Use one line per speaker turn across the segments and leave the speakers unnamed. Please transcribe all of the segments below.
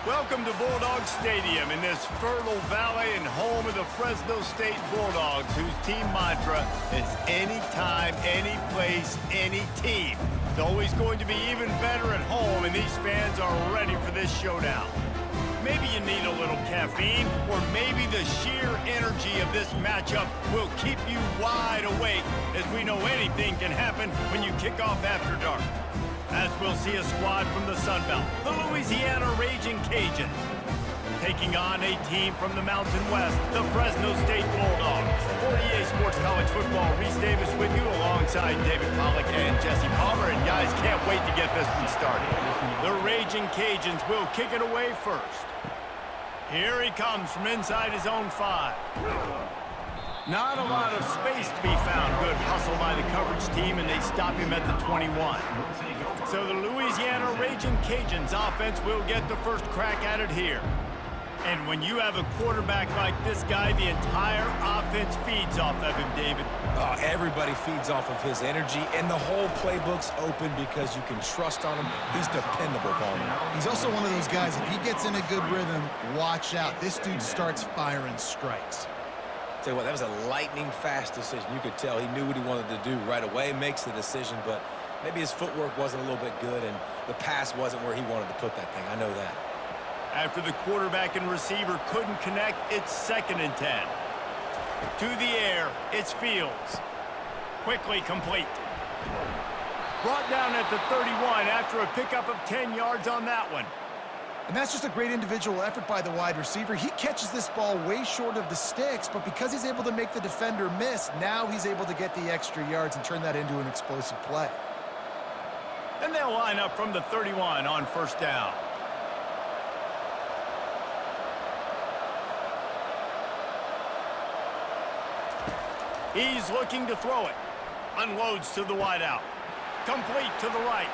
Welcome to Bulldog Stadium in this fertile valley and home of the Fresno State Bulldogs, whose team mantra is anytime, any place, any team. It's always going to be even better at home, and these fans are ready for this showdown. Maybe you need a little caffeine, or maybe the sheer energy of this matchup will keep you wide awake, as we know anything can happen when you kick off after dark. As we'll see a squad from the Sun Belt, the Louisiana Raging Cajuns, taking on a team from the Mountain West, the Fresno State Bulldogs. For EA Sports College Football, Reese Davis with you alongside David Pollack and Jesse Palmer. And guys, can't wait to get this one started. The Raging Cajuns will kick it away first. Here he comes from inside his own 5. Not a lot of space to be found. Good hustle by the coverage team, and they stop him at the 21. So the Louisiana Raging Cajuns offense will get the first crack at it here. And when you have a quarterback like this guy, the entire offense feeds off of him, David.
Everybody feeds off of his energy, and the whole playbook's open because you can trust on him. He's dependable, Palmer.
He's also one of those guys, if he gets in a good rhythm, watch out. This dude starts firing strikes.
Tell you what, that was a lightning-fast decision. You could tell he knew what he wanted to do right away, makes the decision, but maybe his footwork wasn't a little bit good, and the pass wasn't where he wanted to put that thing. I know that.
After the quarterback and receiver couldn't connect, it's 2nd and 10. To the air, it's Fields. Quickly complete. Brought down at the 31 after a pickup of 10 yards on that one.
And that's just a great individual effort by the wide receiver. He catches this ball way short of the sticks, but because he's able to make the defender miss, now he's able to get the extra yards and turn that into an explosive play.
And they'll line up from the 31 on 1st down. He's looking to throw it. Unloads to the wideout. Complete to the right.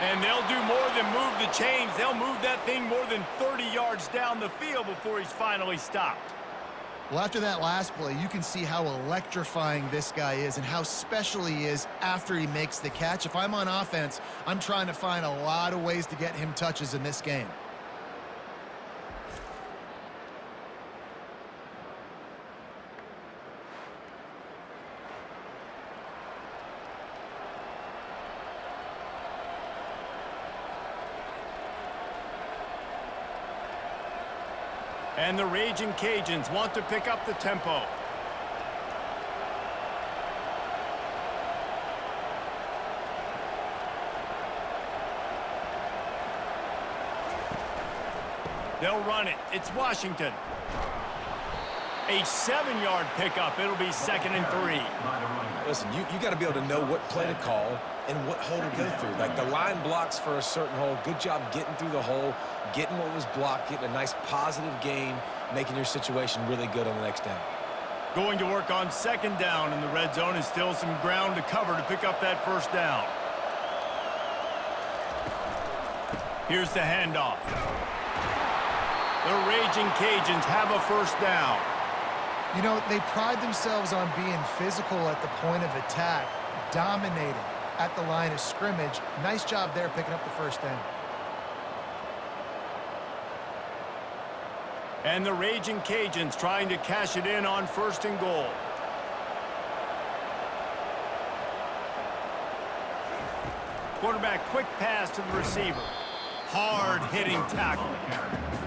And they'll do more than move the chains. They'll move that thing more than 30 yards down the field before he's finally stopped.
Well, after that last play, you can see how electrifying this guy is and how special he is after he makes the catch. If I'm on offense, I'm trying to find a lot of ways to get him touches in this game.
And the Raging Cajuns want to pick up the tempo. They'll run it. It's Washington. A 7-yard pickup. It'll be 2nd and 3.
Listen, you got to be able to know what play to call and what hole to go through. Like the line blocks for a certain hole. Good job getting through the hole, getting what was blocked, getting a nice positive gain, making your situation really good on the next down.
Going to work on 2nd down, and the red zone is still some ground to cover to pick up that 1st down. Here's the handoff. The Raging Cajuns have a 1st down.
You know, they pride themselves on being physical at the point of attack, dominating at the line of scrimmage. Nice job there picking up the 1st down.
And the Raging Cajuns trying to cash it in on 1st and goal. Quarterback quick pass to the receiver. Hard-hitting tackle.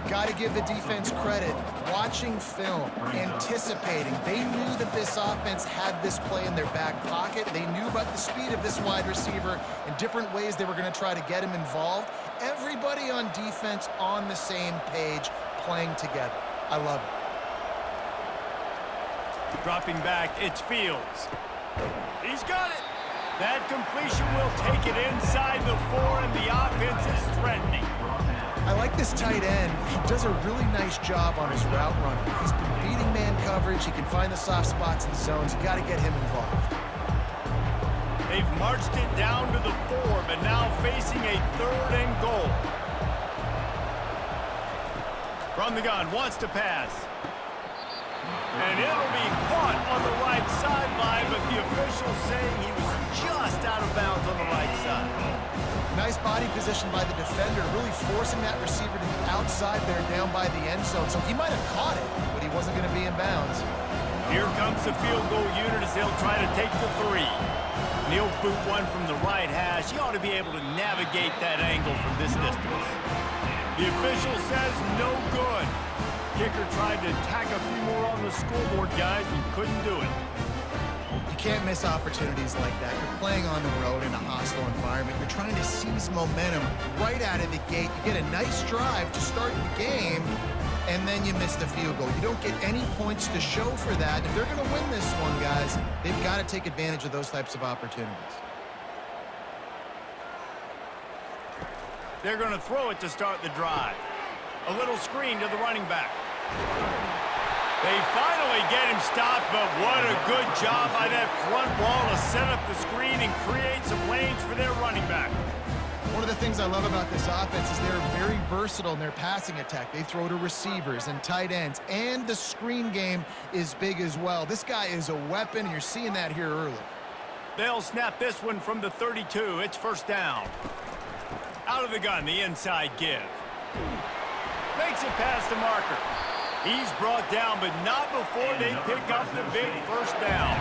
Got to give the defense credit. Watching film, anticipating. They knew that this offense had this play in their back pocket. They knew about the speed of this wide receiver and different ways they were going to try to get him involved. Everybody on defense on the same page, playing together. I love it.
Dropping back, it's Fields. He's got it. That completion will take it inside the 4, and the offense is threatening.
I like this tight end. He does a really nice job on his route running. He's been beating man coverage. He can find the soft spots in the zones. You got to get him involved.
They've marched it down to the 4, but now facing a 3rd and goal. From the gun, wants to pass. And it'll be caught on the right sideline, but the officials saying he was just out of bounds on the right side.
Nice body position by the defender, really forcing that receiver to the outside there down by the end zone. So he might have caught it, but he wasn't going to be in bounds.
Here comes the field goal unit as they'll try to take the 3. He'll boot one from the right hash. He ought to be able to navigate that angle from this distance. The official says no good. Kicker tried to tack a few more on the scoreboard, guys, and couldn't do it.
You can't miss opportunities like that. You're playing on the road in a hostile environment. You're trying to seize momentum right out of the gate. You get a nice drive to start the game, and then you miss the field goal. You don't get any points to show for that. If they're going to win this one, guys, they've got to take advantage of those types of opportunities.
They're going to throw it to start the drive. A little screen to the running back. They finally get him stopped, but what a good job by that front wall to set up the screen and create some lanes for their running back.
One of the things I love about this offense is they're very versatile in their passing attack. They throw to receivers and tight ends, and the screen game is big as well. This guy is a weapon, and you're seeing that here early.
They'll snap this one from the 32. It's first down. Out of the gun, the inside give. Makes it past the marker. He's brought down, but not before they pick up the big first down.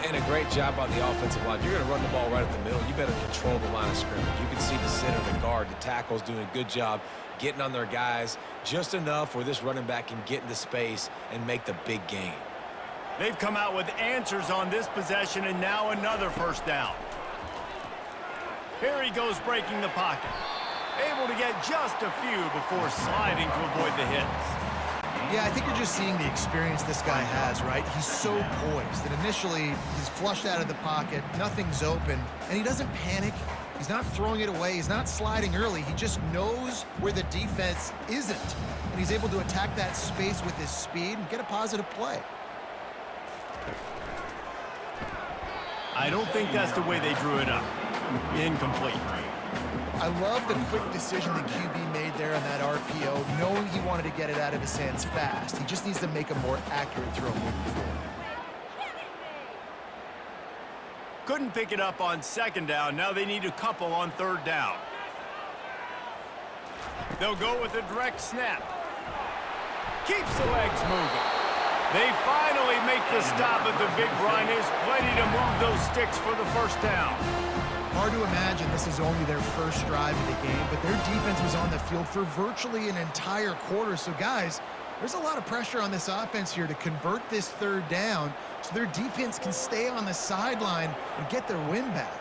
And a great job by the offensive line. You're going to run the ball right at the middle. You better control the line of scrimmage. You can see the center, the guard, the tackles doing a good job getting on their guys just enough where this running back can get into space and make the big gain.
They've come out with answers on this possession, and now another first down. Here he goes breaking the pocket. Able to get just a few before sliding to avoid the hits.
Yeah, I think you're just seeing the experience this guy has, right? He's so poised that initially he's flushed out of the pocket, nothing's open, and he doesn't panic. He's not throwing it away. He's not sliding early. He just knows where the defense isn't, and he's able to attack that space with his speed and get a positive play.
I don't think that's the way they drew it up. Incomplete.
I love the quick decision the QB made there on that RPO, knowing he wanted to get it out of his hands fast. He just needs to make a more accurate throw moving forward.
Couldn't pick it up on second down. Now they need a couple on third down. They'll go with a direct snap. Keeps the legs moving. They finally make the stop, but the big run is plenty to move those sticks for the first down.
Hard to imagine this is only their first drive of the game, but their defense was on the field for virtually an entire quarter. So, guys, there's a lot of pressure on this offense here to convert this third down so their defense can stay on the sideline and get their win back.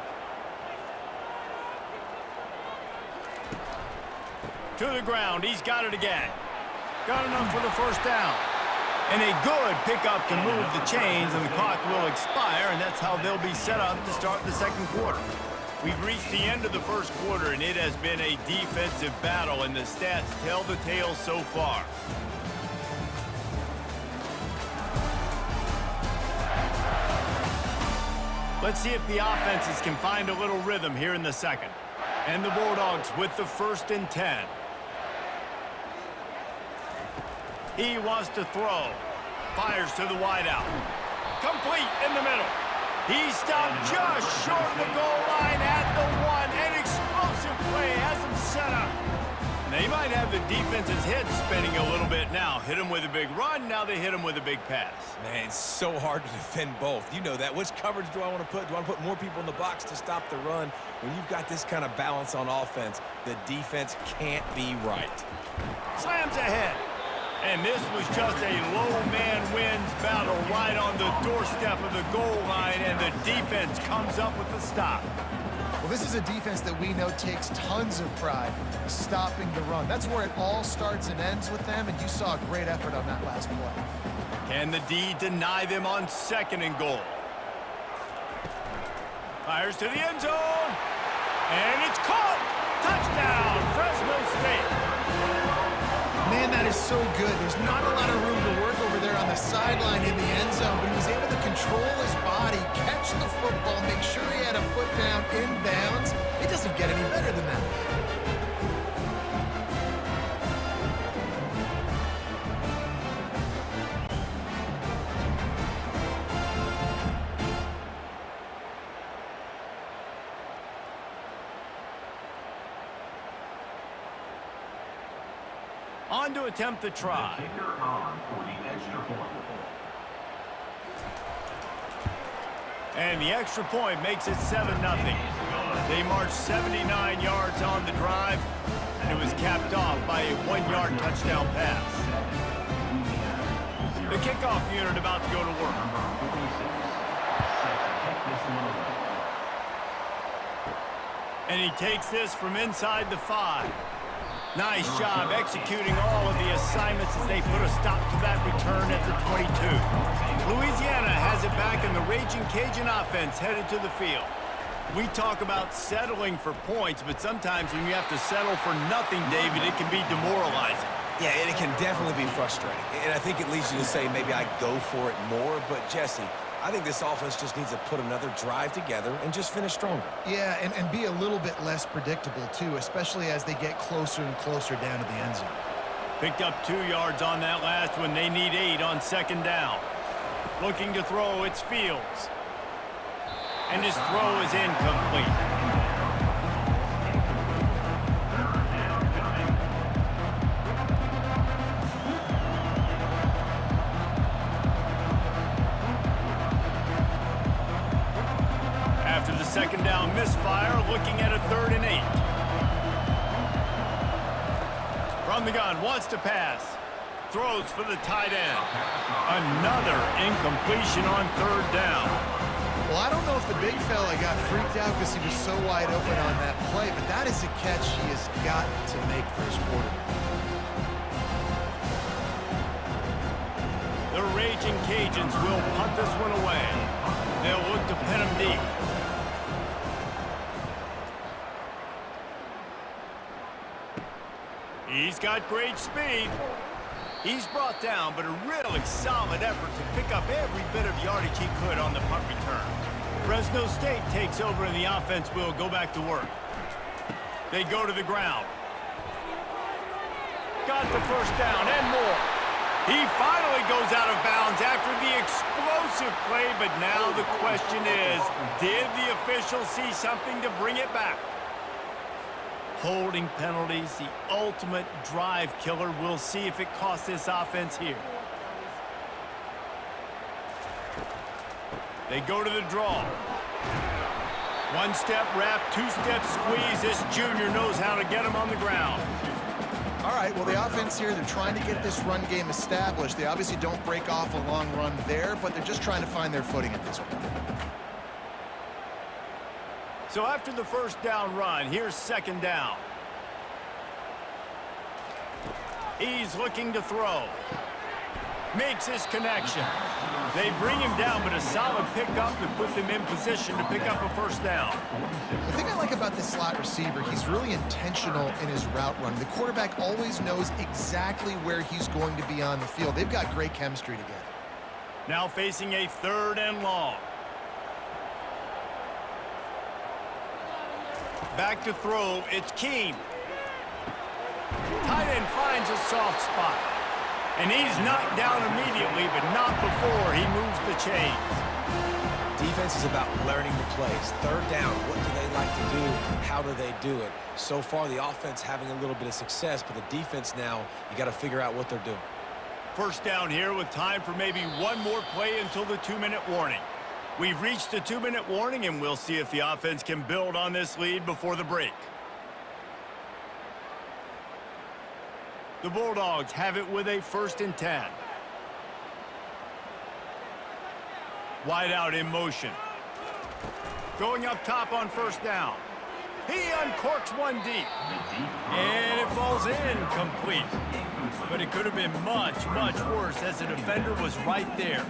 To the ground. He's got it again. Got enough for the first down. And a good pickup to move the chains, and the clock will expire, and that's how they'll be set up to start the second quarter. We've reached the end of the first quarter, and it has been a defensive battle, and the stats tell the tale so far. Let's see if the offenses can find a little rhythm here in the second. And the Bulldogs with the 1st and 10. He wants to throw. Fires to the wideout. Complete in the middle. He stopped just short of the goal line at the 1. An explosive play has him set up. They might have the defense's head spinning a little bit now. Hit him with a big run. Now they hit him with a big pass.
Man, it's so hard to defend both. You know that. Which coverage do I want to put? Do I want to put more people in the box to stop the run? When you've got this kind of balance on offense, the defense can't be right.
Slams ahead. And this was just a low man wins battle right on the doorstep of the goal line, and the defense comes up with the stop.
Well, this is a defense that we know takes tons of pride stopping the run. That's where it all starts and ends with them, and you saw a great effort on that last play.
Can the D deny them on 2nd and goal? Fires to the end zone, and it's caught! Touchdown, Fresno State!
Man, that is so good. There's not a lot of room to work over there on the sideline in the end zone, but he was able to control his body, catch the football, make sure he had a foot down in bounds. It doesn't get any better than that.
On to attempt the try. And the extra point makes it 7-0. They marched 79 yards on the drive, and it was capped off by a 1-yard touchdown pass. The kickoff unit about to go to work. And he takes this from inside the 5. Nice job executing all of the assignments as they put a stop to that return at the 22. Louisiana has it back, and the Raging Cajun offense headed to the field. We talk about settling for points, but sometimes when you have to settle for nothing, David, it can be demoralizing.
Yeah, and it can definitely be frustrating. And I think it leads you to say maybe I go for it more. But, Jesse, I think this offense just needs to put another drive together and just finish stronger.
Yeah, and be a little bit less predictable, too, especially as they get closer and closer down to the end zone.
Picked up 2 yards on that last one. They need 8 on second down. Looking to throw, it's Fields. And his throw is incomplete. After the second down misfire, looking at a 3rd and 8. From the gun, wants to pass. Throws for the tight end. Another incompletion on 3rd down.
Well, I don't know if the big fella got freaked out because he was so wide open on that play, but that is a catch he has got to make for his quarterback.
The Raging Cajuns will punt this one away. They'll look to pin him deep. He's got great speed. He's brought down, but a really solid effort to pick up every bit of yardage he could on the punt return. Fresno State takes over, and the offense will go back to work. They go to the ground. Got the first down and more. He finally goes out of bounds after the explosive play, but now the question is, did the officials see something to bring it back? Holding penalties, the ultimate drive killer. We'll see if it costs this offense here. They go to the draw. 1-step wrap, 2-step squeeze. This junior knows how to get him on the ground.
All right, well, the offense here, they're trying to get this run game established. They obviously don't break off a long run there, but they're just trying to find their footing at this point.
So after the first down run, here's second down. He's looking to throw. Makes his connection. They bring him down, but a solid pickup to put them in position to pick up a first down.
The thing I like about this slot receiver, he's really intentional in his route run. The quarterback always knows exactly where he's going to be on the field. They've got great chemistry together.
Now facing a 3rd and long. Back to throw, it's Keene. Tight end finds a soft spot. And he's knocked down immediately, but not before he moves the chains.
Defense is about learning the plays. 3rd down, what do they like to do? How do they do it? So far, the offense having a little bit of success, but the defense now, you got to figure out what they're doing.
First down here with time for maybe one more play until the 2-minute warning. We've reached the 2-minute warning, and we'll see if the offense can build on this lead before the break. The Bulldogs have it with a 1st and 10. Wide out in motion. Going up top on first down. He uncorks one deep. And it falls incomplete. But it could have been much, much worse as the defender was right there.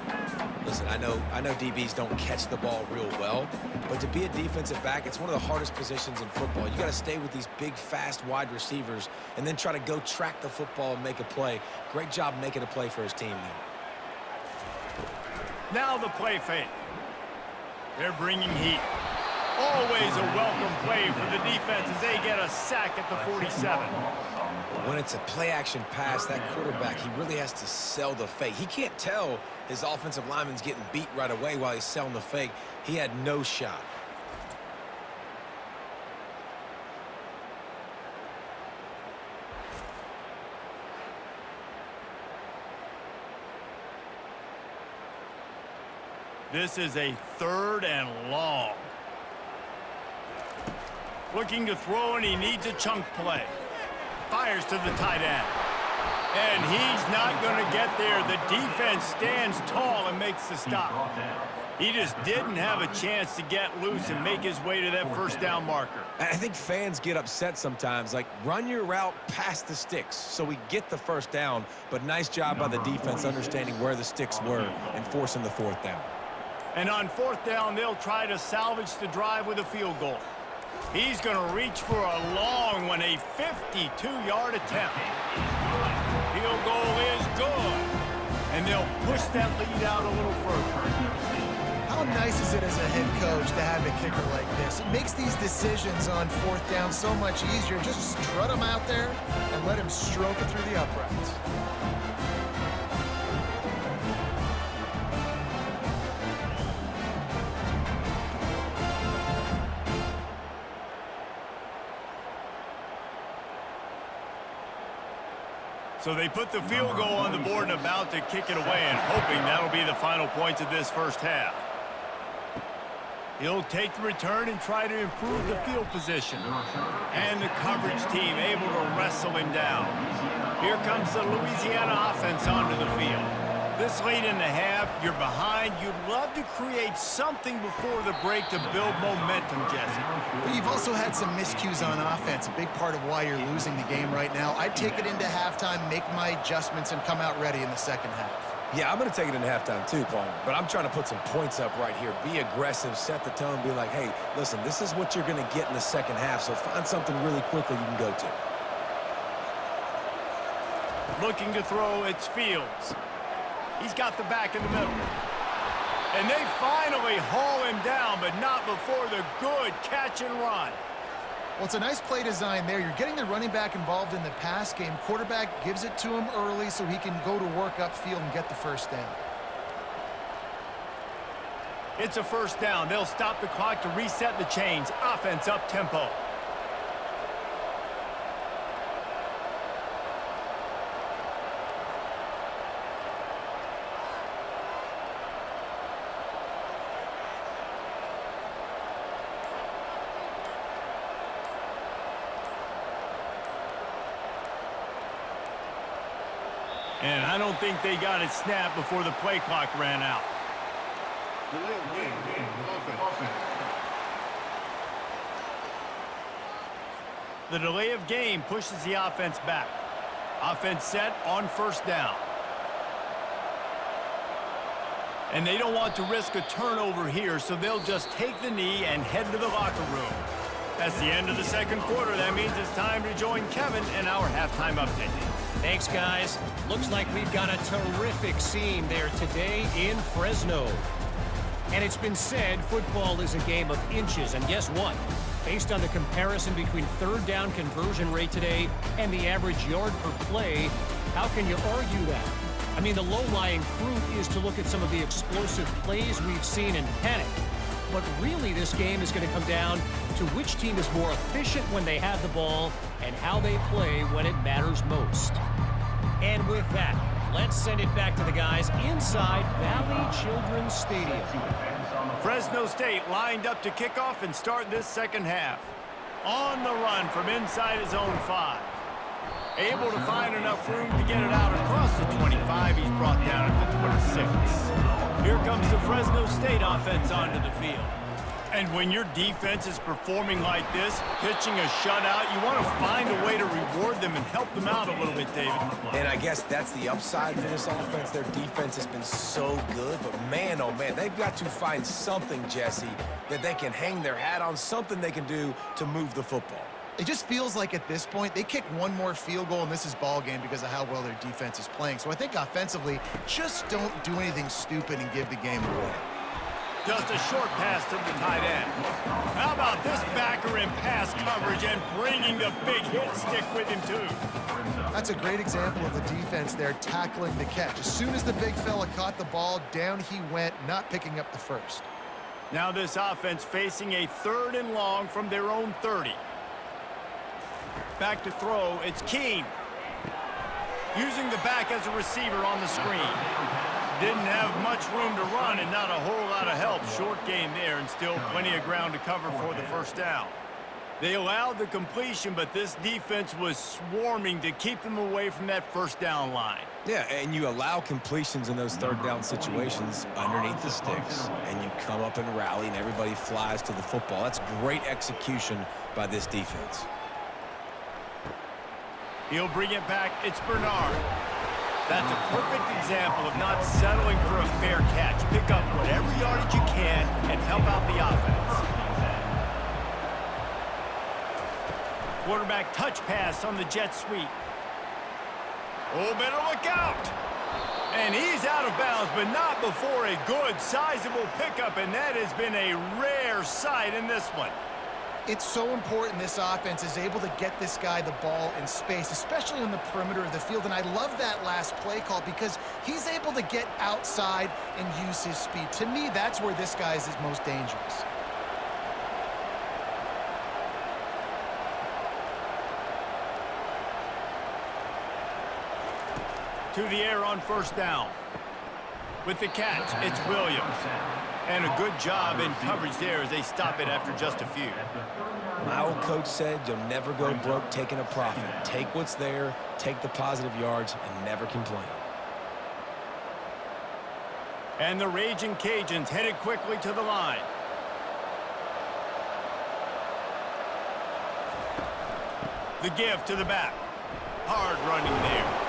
Listen, I know DBs don't catch the ball real well, but to be a defensive back, it's one of the hardest positions in football. You got to stay with these big, fast, wide receivers and then try to go track the football and make a play. Great job making a play for his team there.
Now the play fake. They're bringing heat. Always a welcome play for the defense as they get a sack at the 47.
When it's a play-action pass, that quarterback, he really has to sell the fake. He can't tell his offensive lineman's getting beat right away while he's selling the fake. He had no shot.
This is a 3rd and long. Looking to throw, and he needs a chunk play. Fires to the tight end. And he's not going to get there. The defense stands tall and makes the stop. He just didn't have a chance to get loose and make his way to that first down marker.
I think fans get upset sometimes. Like, run your route past the sticks so we get the first down. But nice job by the defense understanding where the sticks were and forcing the 4th down.
And on 4th down, they'll try to salvage the drive with a field goal. He's going to reach for a long one, a 52-yard attempt. Field goal is good. And they'll push that lead out a little further.
How nice is it as a head coach to have a kicker like this? It makes these decisions on 4th down so much easier. Just strut him out there and let him stroke it through the uprights.
So they put the field goal on the board and about to kick it away, and hoping that'll be the final points of this first half. He'll take the return and try to improve the field position. And the coverage team able to wrestle him down. Here comes the Louisiana offense onto the field. This late in the half, you're behind. You'd love to create something before the break to build momentum, Jesse.
But you've also had some miscues on offense, a big part of why you're losing the game right now. I'd take it into halftime, make my adjustments, and come out ready in the second half.
Yeah, I'm going to take it into halftime too, Paul. But I'm trying to put some points up right here. Be aggressive, set the tone, be like, hey, listen, this is what you're going to get in the second half, so find something really quickly you can go to.
Looking to throw, it's Fields. He's got the back in the middle. And they finally haul him down, but not before the good catch and run.
Well, it's a nice play design there. You're getting the running back involved in the pass game. Quarterback gives it to him early so he can go to work upfield and get the first down.
It's a first down. They'll stop the clock to reset the chains. Offense up tempo. And I don't think they got it snapped before the play clock ran out. The delay of game pushes the offense back. Offense set on first down. And they don't want to risk a turnover here, so they'll just take the knee and head to the locker room. That's the end of the second quarter. That means it's time to join Kevin in our halftime update.
Thanks, guys. Looks like we've got a terrific scene there today in Fresno. And it's been said football is a game of inches. And guess what? Based on the comparison between third down conversion rate today and the average yard per play, how can you argue that? I mean, the low-lying fruit is to look at some of the explosive plays we've seen in panic. But really, this game is going to come down to which team is more efficient when they have the ball and how they play when it matters most. And with that, let's send it back to the guys inside Valley Children's Stadium.
Fresno State lined up to kick off and start this second half. On the run from inside his own 5. Able to find enough room to get it out across the 25. He's brought down at the 26. Here comes the Fresno State offense onto the field. And when your defense is performing like this, pitching a shutout, you want to find a way to reward them and help them out a little bit, David.
And I guess that's the upside for this offense. Their defense has been so good, but man, oh man, they've got to find something, Jesse, that they can hang their hat on, something they can do to move the football.
It just feels like at this point, they kick one more field goal and this is ball game because of how well their defense is playing. So I think offensively, just don't do anything stupid and give the game away.
Just a short pass to the tight end. How about this backer in pass coverage and bringing the big hit stick with him, too?
That's a great example of the defense there tackling the catch. As soon as the big fella caught the ball, down he went, not picking up the first.
Now this offense facing a 3rd and long from their own 30. Back to throw, it's Keene. Using the back as a receiver on the screen. Didn't have much room to run and not a whole lot of help. Short gain there and still plenty of ground to cover for the first down. They allowed the completion, but this defense was swarming to keep them away from that first down line.
Yeah, and you allow completions in those third down situations underneath the sticks, and you come up and rally, and everybody flies to the football. That's great execution by this defense.
He'll bring it back. It's Bernard. That's a perfect example of not settling for a fair catch. Pick up whatever yardage you can and help out the offense. Quarterback touch pass on the jet sweep. Oh, better look out. And he's out of bounds, but not before a good, sizable pickup, and that has been a rare sight in this one.
It's so important this offense is able to get this guy the ball in space, especially on the perimeter of the field. And I love that last play call because he's able to get outside and use his speed. To me, that's where this guy is his most dangerous.
To the air on first down. With the catch, it's Williams. And a good job in coverage there as they stop it after just a few.
My old coach said you'll never go broke taking a profit. Take what's there, take the positive yards, and never complain.
And the Raging Cajuns headed quickly to the line. The give to the back. Hard running there.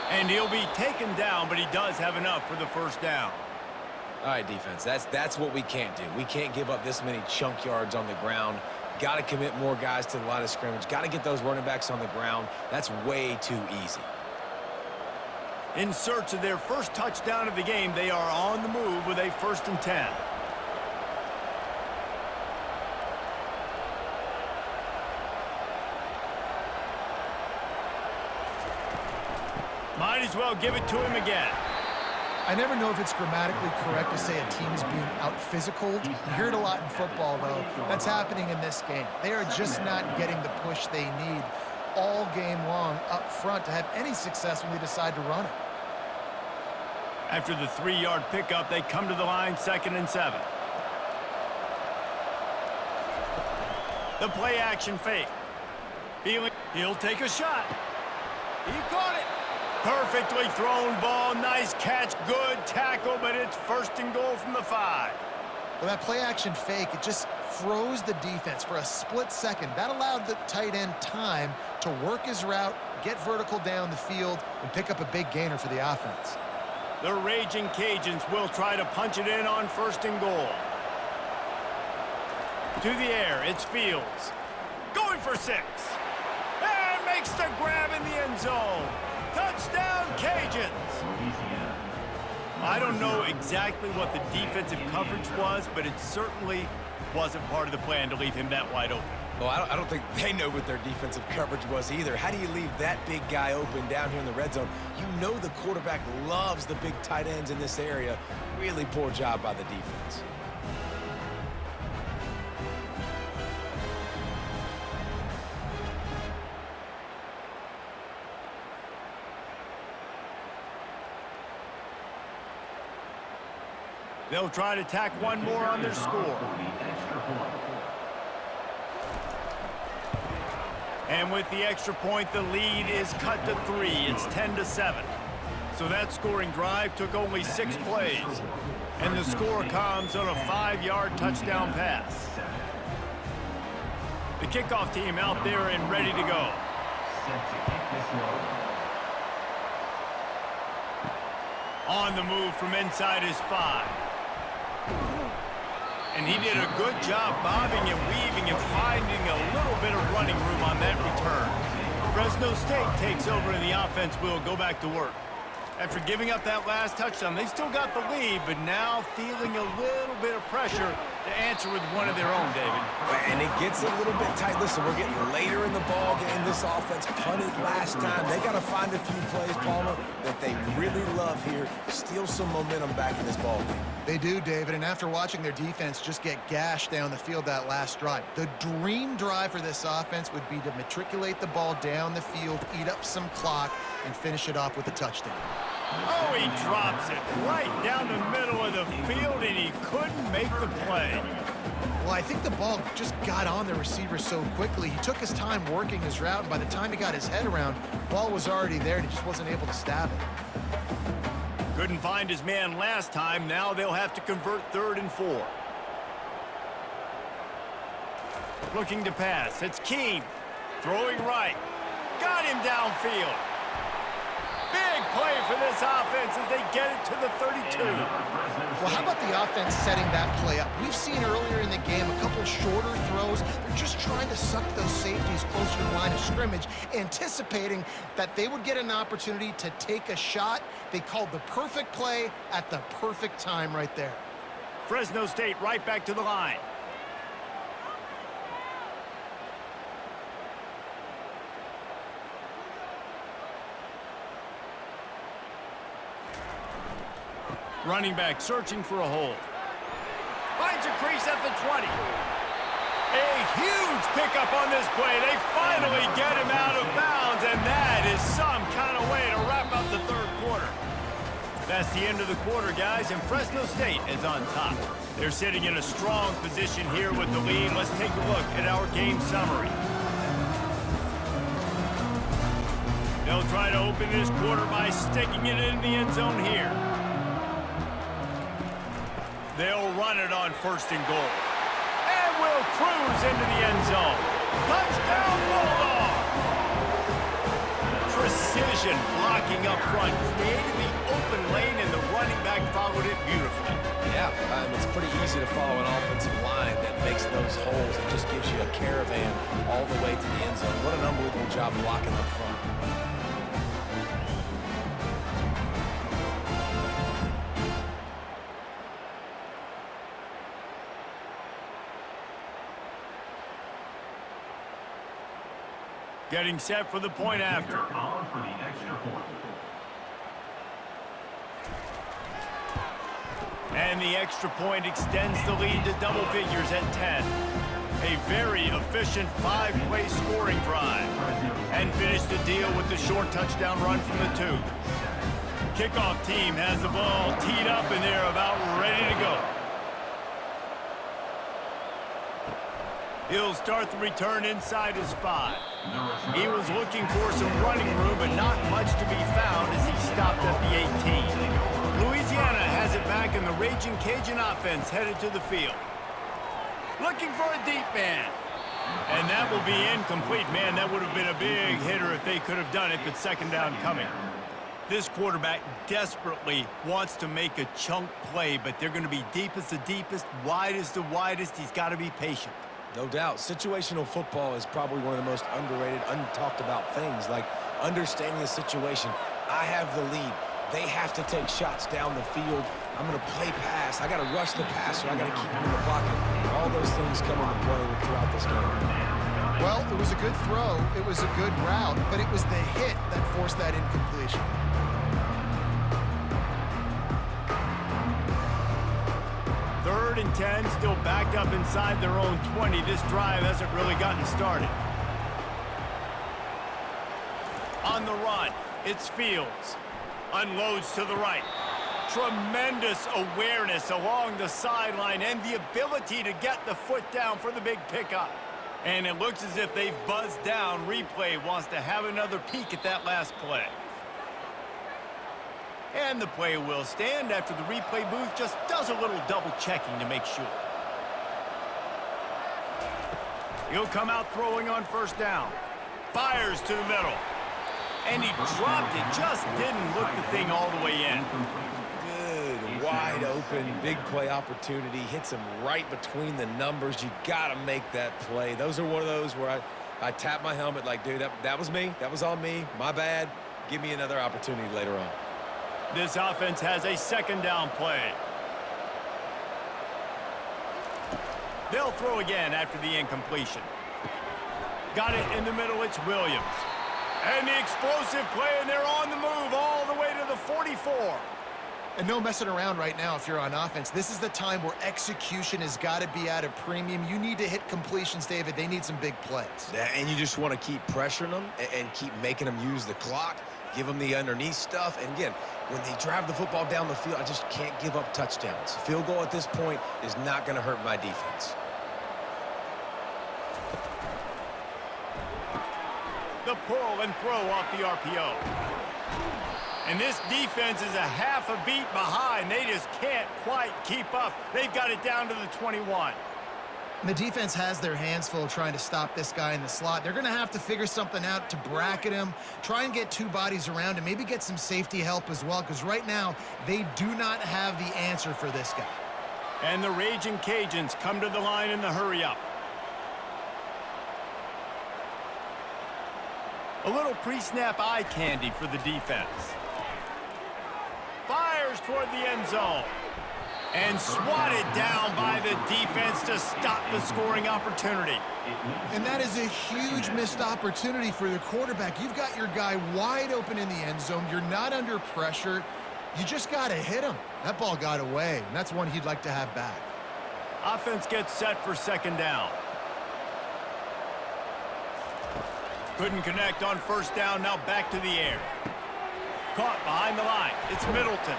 And he'll be taken down, but he does have enough for the first down.
All right, defense, that's what we can't do. We can't give up this many chunk yards on the ground. Got to commit more guys to the line of scrimmage. Got to get those running backs on the ground. That's way too easy.
In search of their first touchdown of the game, they are on the move with a 1st and 10. Might as well give it to him again.
I never know if it's grammatically correct to say a team is being out-physicaled. You hear it a lot in football, though. That's happening in this game. They are just not getting the push they need all game long up front to have any success when they decide to run it.
After the 3-yard pickup, they come to the line, 2nd and 7. The play-action fake. He'll take a shot. He caught it. Perfectly thrown ball, nice catch, good tackle, but it's 1st and goal from the 5.
Well, that play-action fake, it just froze the defense for a split second. That allowed the tight end time to work his route, get vertical down the field, and pick up a big gainer for the offense.
The Raging Cajuns will try to punch it in on 1st and goal. To the air, it's Fields. Going for 6. And makes the grab in the end zone. Touchdown, Cajuns! I don't know exactly what the defensive coverage was, but it certainly wasn't part of the plan to leave him that wide open.
Well, I don't think they know what their defensive coverage was either. How do you leave that big guy open down here in the red zone? You know the quarterback loves the big tight ends in this area. Really poor job by the defense.
They'll try to tack one more on their score. And with the extra point, the lead is cut to 3. It's 10-7. So that scoring drive took only 6 plays. And the score comes on a 5-yard touchdown pass. The kickoff team out there and ready to go. On the move from inside his 5. And he did a good job bobbing and weaving and finding a little bit of running room on that return. Fresno State takes over and the offense will go back to work. After giving up that last touchdown, they still got the lead, but now feeling a little bit of pressure to answer with one of their own, David.
And it gets a little bit tight. Listen, we're getting later in the ball game. This offense punted last time. They got to find a few plays, Palmer, that they really love here. Steal some momentum back in this ball game.
They do, David, and after watching their defense just get gashed down the field that last drive, the dream drive for this offense would be to matriculate the ball down the field, eat up some clock, and finish it off with a touchdown.
Oh, he drops it right down the middle of the field, and he couldn't make the play.
Well, I think the ball just got on the receiver so quickly. He took his time working his route, and by the time he got his head around, the ball was already there, and he just wasn't able to stab it.
Couldn't find his man last time. Now they'll have to convert 3rd and 4. Looking to pass. It's Keene. Throwing right. Got him downfield. Big play for this offense as they get it to the 32.
Well, how about the offense setting that play up? We've seen earlier in the game a couple shorter throws. They're just trying to suck those safeties closer to the line of scrimmage, anticipating that they would get an opportunity to take a shot. They called the perfect play at the perfect time right there.
Fresno State right back to the line. Running back searching for a hole. Finds a crease at the 20. A huge pickup on this play. They finally get him out of bounds, and that is some kind of way to wrap up the 3rd quarter. That's the end of the quarter, guys, and Fresno State is on top. They're sitting in a strong position here with the lead. Let's take a look at our game summary. They'll try to open this quarter by sticking it in the end zone here. They'll run it on 1st and goal. And will cruise into the end zone. Touchdown, Bulldogs! Precision blocking up front. Created the open lane, and the running back followed it beautifully.
Yeah, it's pretty easy to follow an offensive line that makes those holes and just gives you a caravan all the way to the end zone. What an unbelievable job blocking up front.
Getting set for the point after. And the extra point extends the lead to double figures at 10. A very efficient 5-play scoring drive. And finish the deal with the short touchdown run from the 2. Kickoff team has the ball teed up, and they're about ready to go. He'll start the return inside his 5. He was looking for some running room, but not much to be found as he stopped at the 18. Louisiana has it back, and the Raging Cajun offense headed to the field. Looking for a deep man. And that will be incomplete. Man, that would have been a big hitter if they could have done it, but 2nd down coming. This quarterback desperately wants to make a chunk play, but they're going to be deep as the deepest, wide as the widest. He's got to be patient.
No doubt. Situational football is probably one of the most underrated, untalked about things, like understanding the situation. I have the lead. They have to take shots down the field. I'm going to play pass. I got to rush the passer. I got to keep him in the pocket. All those things come into play throughout this game.
Well, it was a good throw. It was a good route, but it was the hit that forced that incompletion.
Third and 10, still backed up inside their own 20. This drive hasn't really gotten started. On the run, it's Fields. Unloads to the right. Tremendous awareness along the sideline and the ability to get the foot down for the big pickup. And it looks as if they've buzzed down. Replay wants to have another peek at that last play. And the play will stand after the replay booth just does a little double checking to make sure. He'll come out throwing on 1st down. Fires to the middle. And he dropped it, just didn't look the thing all the way in.
Good, wide open, big play opportunity. Hits him right between the numbers. You got to make that play. Those are one of those where I tap my helmet like, dude, that was me. That was on me. My bad. Give me another opportunity later on.
This offense has a 2nd down play. They'll throw again after the incompletion. Got it in the middle, it's Williams. And the explosive play, and they're on the move all the way to the 44.
And no messing around right now if you're on offense. This is the time where execution has got to be at a premium. You need to hit completions, David. They need some big plays.
And you just want to keep pressuring them and keep making them use the clock. give them the underneath stuff. And again, when they drive the football down the field, I just can't give up touchdowns. Field goal at this point is not going to hurt my defense.
The pull and throw off the RPO. And this defense is a half a beat behind. They just can't quite keep up. They've got it down to the 21.
The defense has their hands full trying to stop this guy in the slot. They're going to have to figure something out to bracket him, try and get two bodies around him, maybe get some safety help as well, because right now they do not have the answer for this guy.
And the Raging Cajuns come to the line in the hurry-up. A little pre-snap eye candy for the defense. Fires toward the end zone. And swatted down by the defense to stop the scoring opportunity.
And that is a huge missed opportunity for the quarterback. You've got your guy wide open in the end zone. You're not under pressure. You just got to hit him. That ball got away, and that's one he'd like to have back.
Offense gets set for second down. Couldn't connect on first down, now back to the air. Caught behind the line. It's Middleton.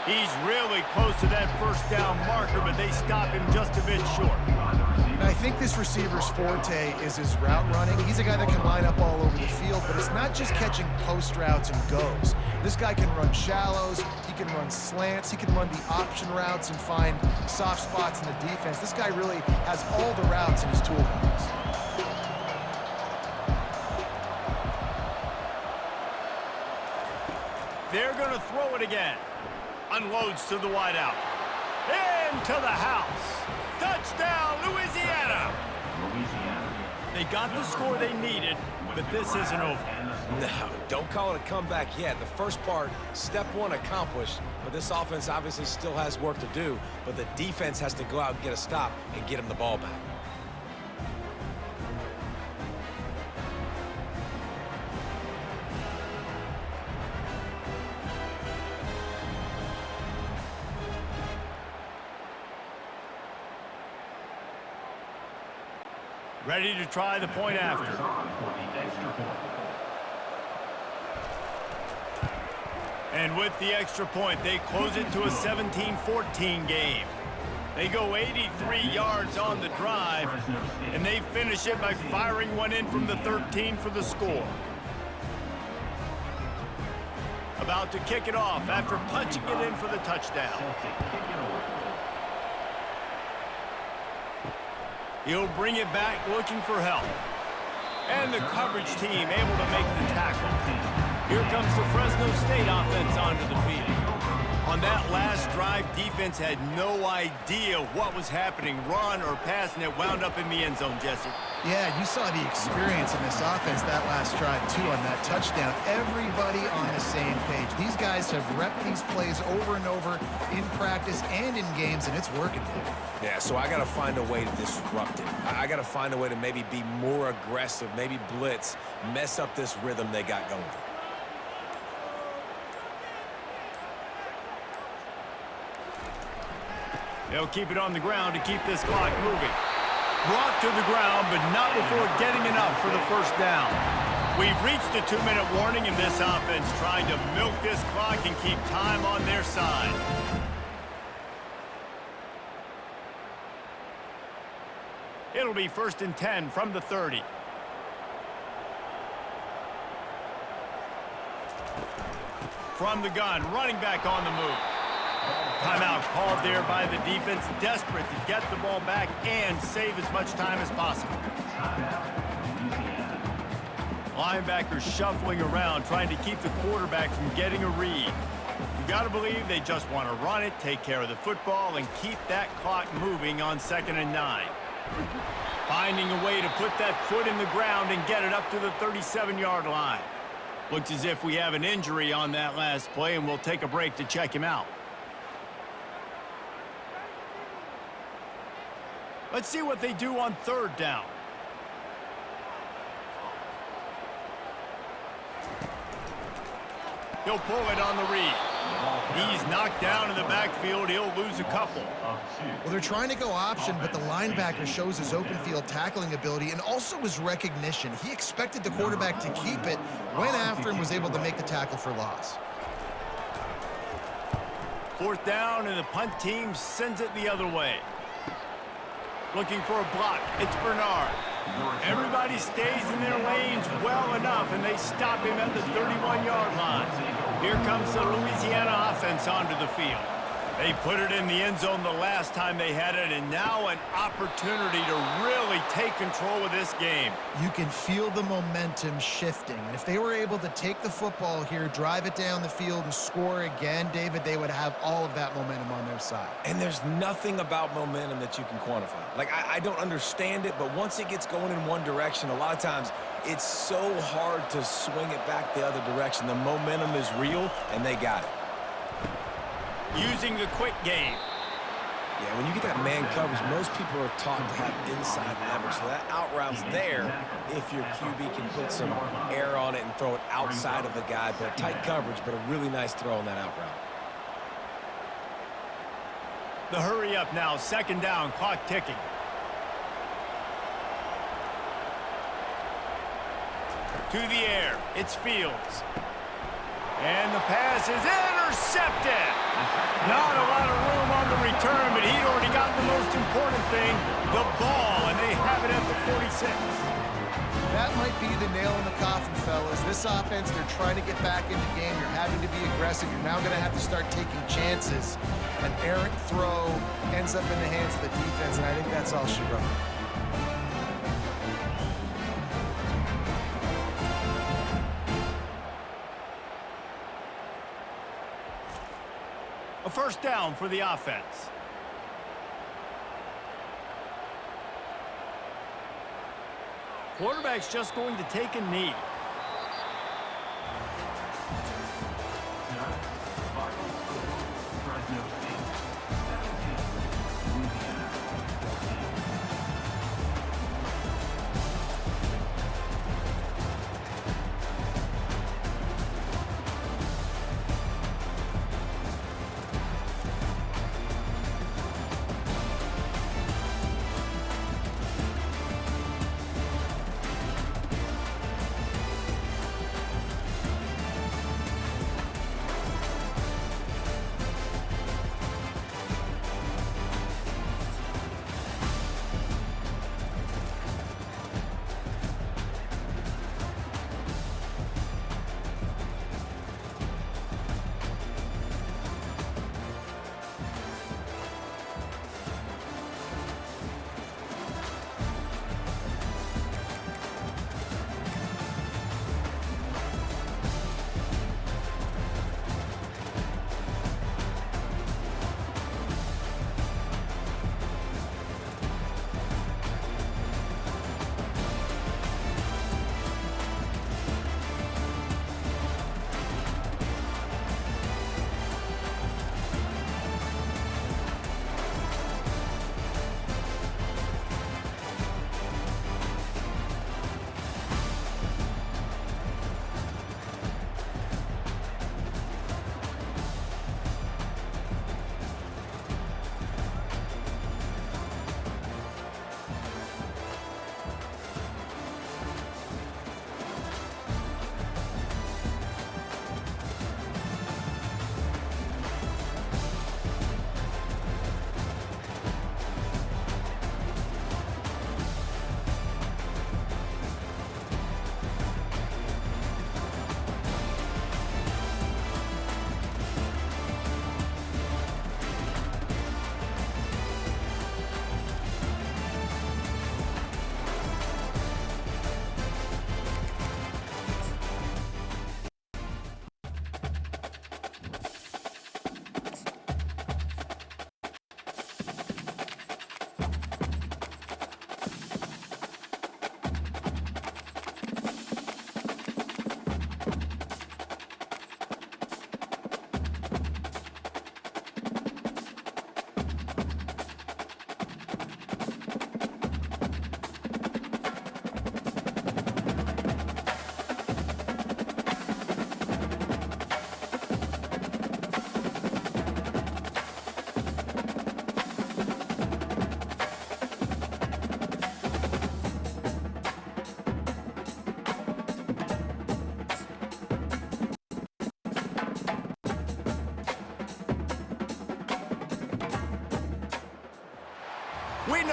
He's really close to that first down marker, but they stop him just a bit short.
I think this receiver's forte is his route running. He's a guy that can line up all over the field, but it's not just catching post routes and goes. This guy can run shallows, he can run slants, he can run the option routes and find soft spots in the defense. This guy really has all the routes in his toolbox.
They're going to throw it again. Unloads to the wideout. Into the house. Touchdown, Louisiana. They got the score they needed, but this isn't over.
No, don't call it a comeback yet. The first part, step one accomplished, but this offense obviously still has work to do, but the defense has to go out and get a stop and get him the ball back.
Ready to try the point after. And with the extra point, they close it to a 17-14 game. They go 83 yards on the drive, and they finish it by firing one in from the 13 for the score. About to kick it off after punching it in for the touchdown. He'll bring it back looking for help. And the coverage team able to make the tackle. Here comes the Fresno State offense onto the field. On that last drive, defense had no idea what was happening, run or pass, and it wound up in the end zone, Jesse.
Yeah, you saw the experience in this offense that last drive, too, on that touchdown. Everybody on the same page. These guys have repped these plays over and over in practice and in games, and it's working.
Yeah, so I got to find a way to disrupt it. I got to find a way to maybe be more aggressive, maybe blitz, mess up this rhythm they got going.
They'll keep it on the ground to keep this clock moving. Brought to the ground, but not before getting enough for the first down. We've reached the 2-minute warning, and this offense trying to milk this clock and keep time on their side. It'll be 1st and 10 from the 30. From the gun, running back on the move. Timeout called there by the defense, desperate to get the ball back and save as much time as possible. Linebackers shuffling around, trying to keep the quarterback from getting a read. You got to believe they just want to run it, take care of the football, and keep that clock moving on 2nd and 9. Finding a way to put that foot in the ground and get it up to the 37-yard line. Looks as if we have an injury on that last play, and we'll take a break to check him out. Let's see what they do on 3rd down. He'll pull it on the read. He's knocked down in the backfield. He'll lose a couple.
Well, they're trying to go option, but the linebacker shows his open field tackling ability and also his recognition. He expected the quarterback to keep it, went after him, was able to make the tackle for loss.
Fourth down, and the punt team sends it the other way. Looking for a block. It's Bernard. Everybody stays in their lanes well enough, and they stop him at the 31-yard line. Here comes the Louisiana offense onto the field. They put it in the end zone the last time they had it, and now an opportunity to really take control of this game.
You can feel the momentum shifting. And if they were able to take the football here, drive it down the field, and score again, David, they would have all of that momentum on their side.
And there's nothing about momentum that you can quantify. Like, I don't understand it, but once it gets going in one direction, a lot of times it's so hard to swing it back the other direction. The momentum is real, and they got it.
Using the quick game.
Yeah, when you get that man coverage, most people are taught to have inside leverage. So that out route's there if your QB can put some air on it and throw it outside of the guy. But tight coverage, but a really nice throw on that out route.
The hurry up now, second down, clock ticking. To the air, it's Fields. And the pass is intercepted. Not a lot of room on the return, but he'd already got the most important thing, the ball, and they have it at the 46.
That might be the nail in the coffin, fellas. This offense, they're trying to get back in the game. You're having to be aggressive. You're now going to have to start taking chances. An errant throw ends up in the hands of the defense, and I think that's all she wrote.
A first down for the offense. Quarterback's just going to take a knee.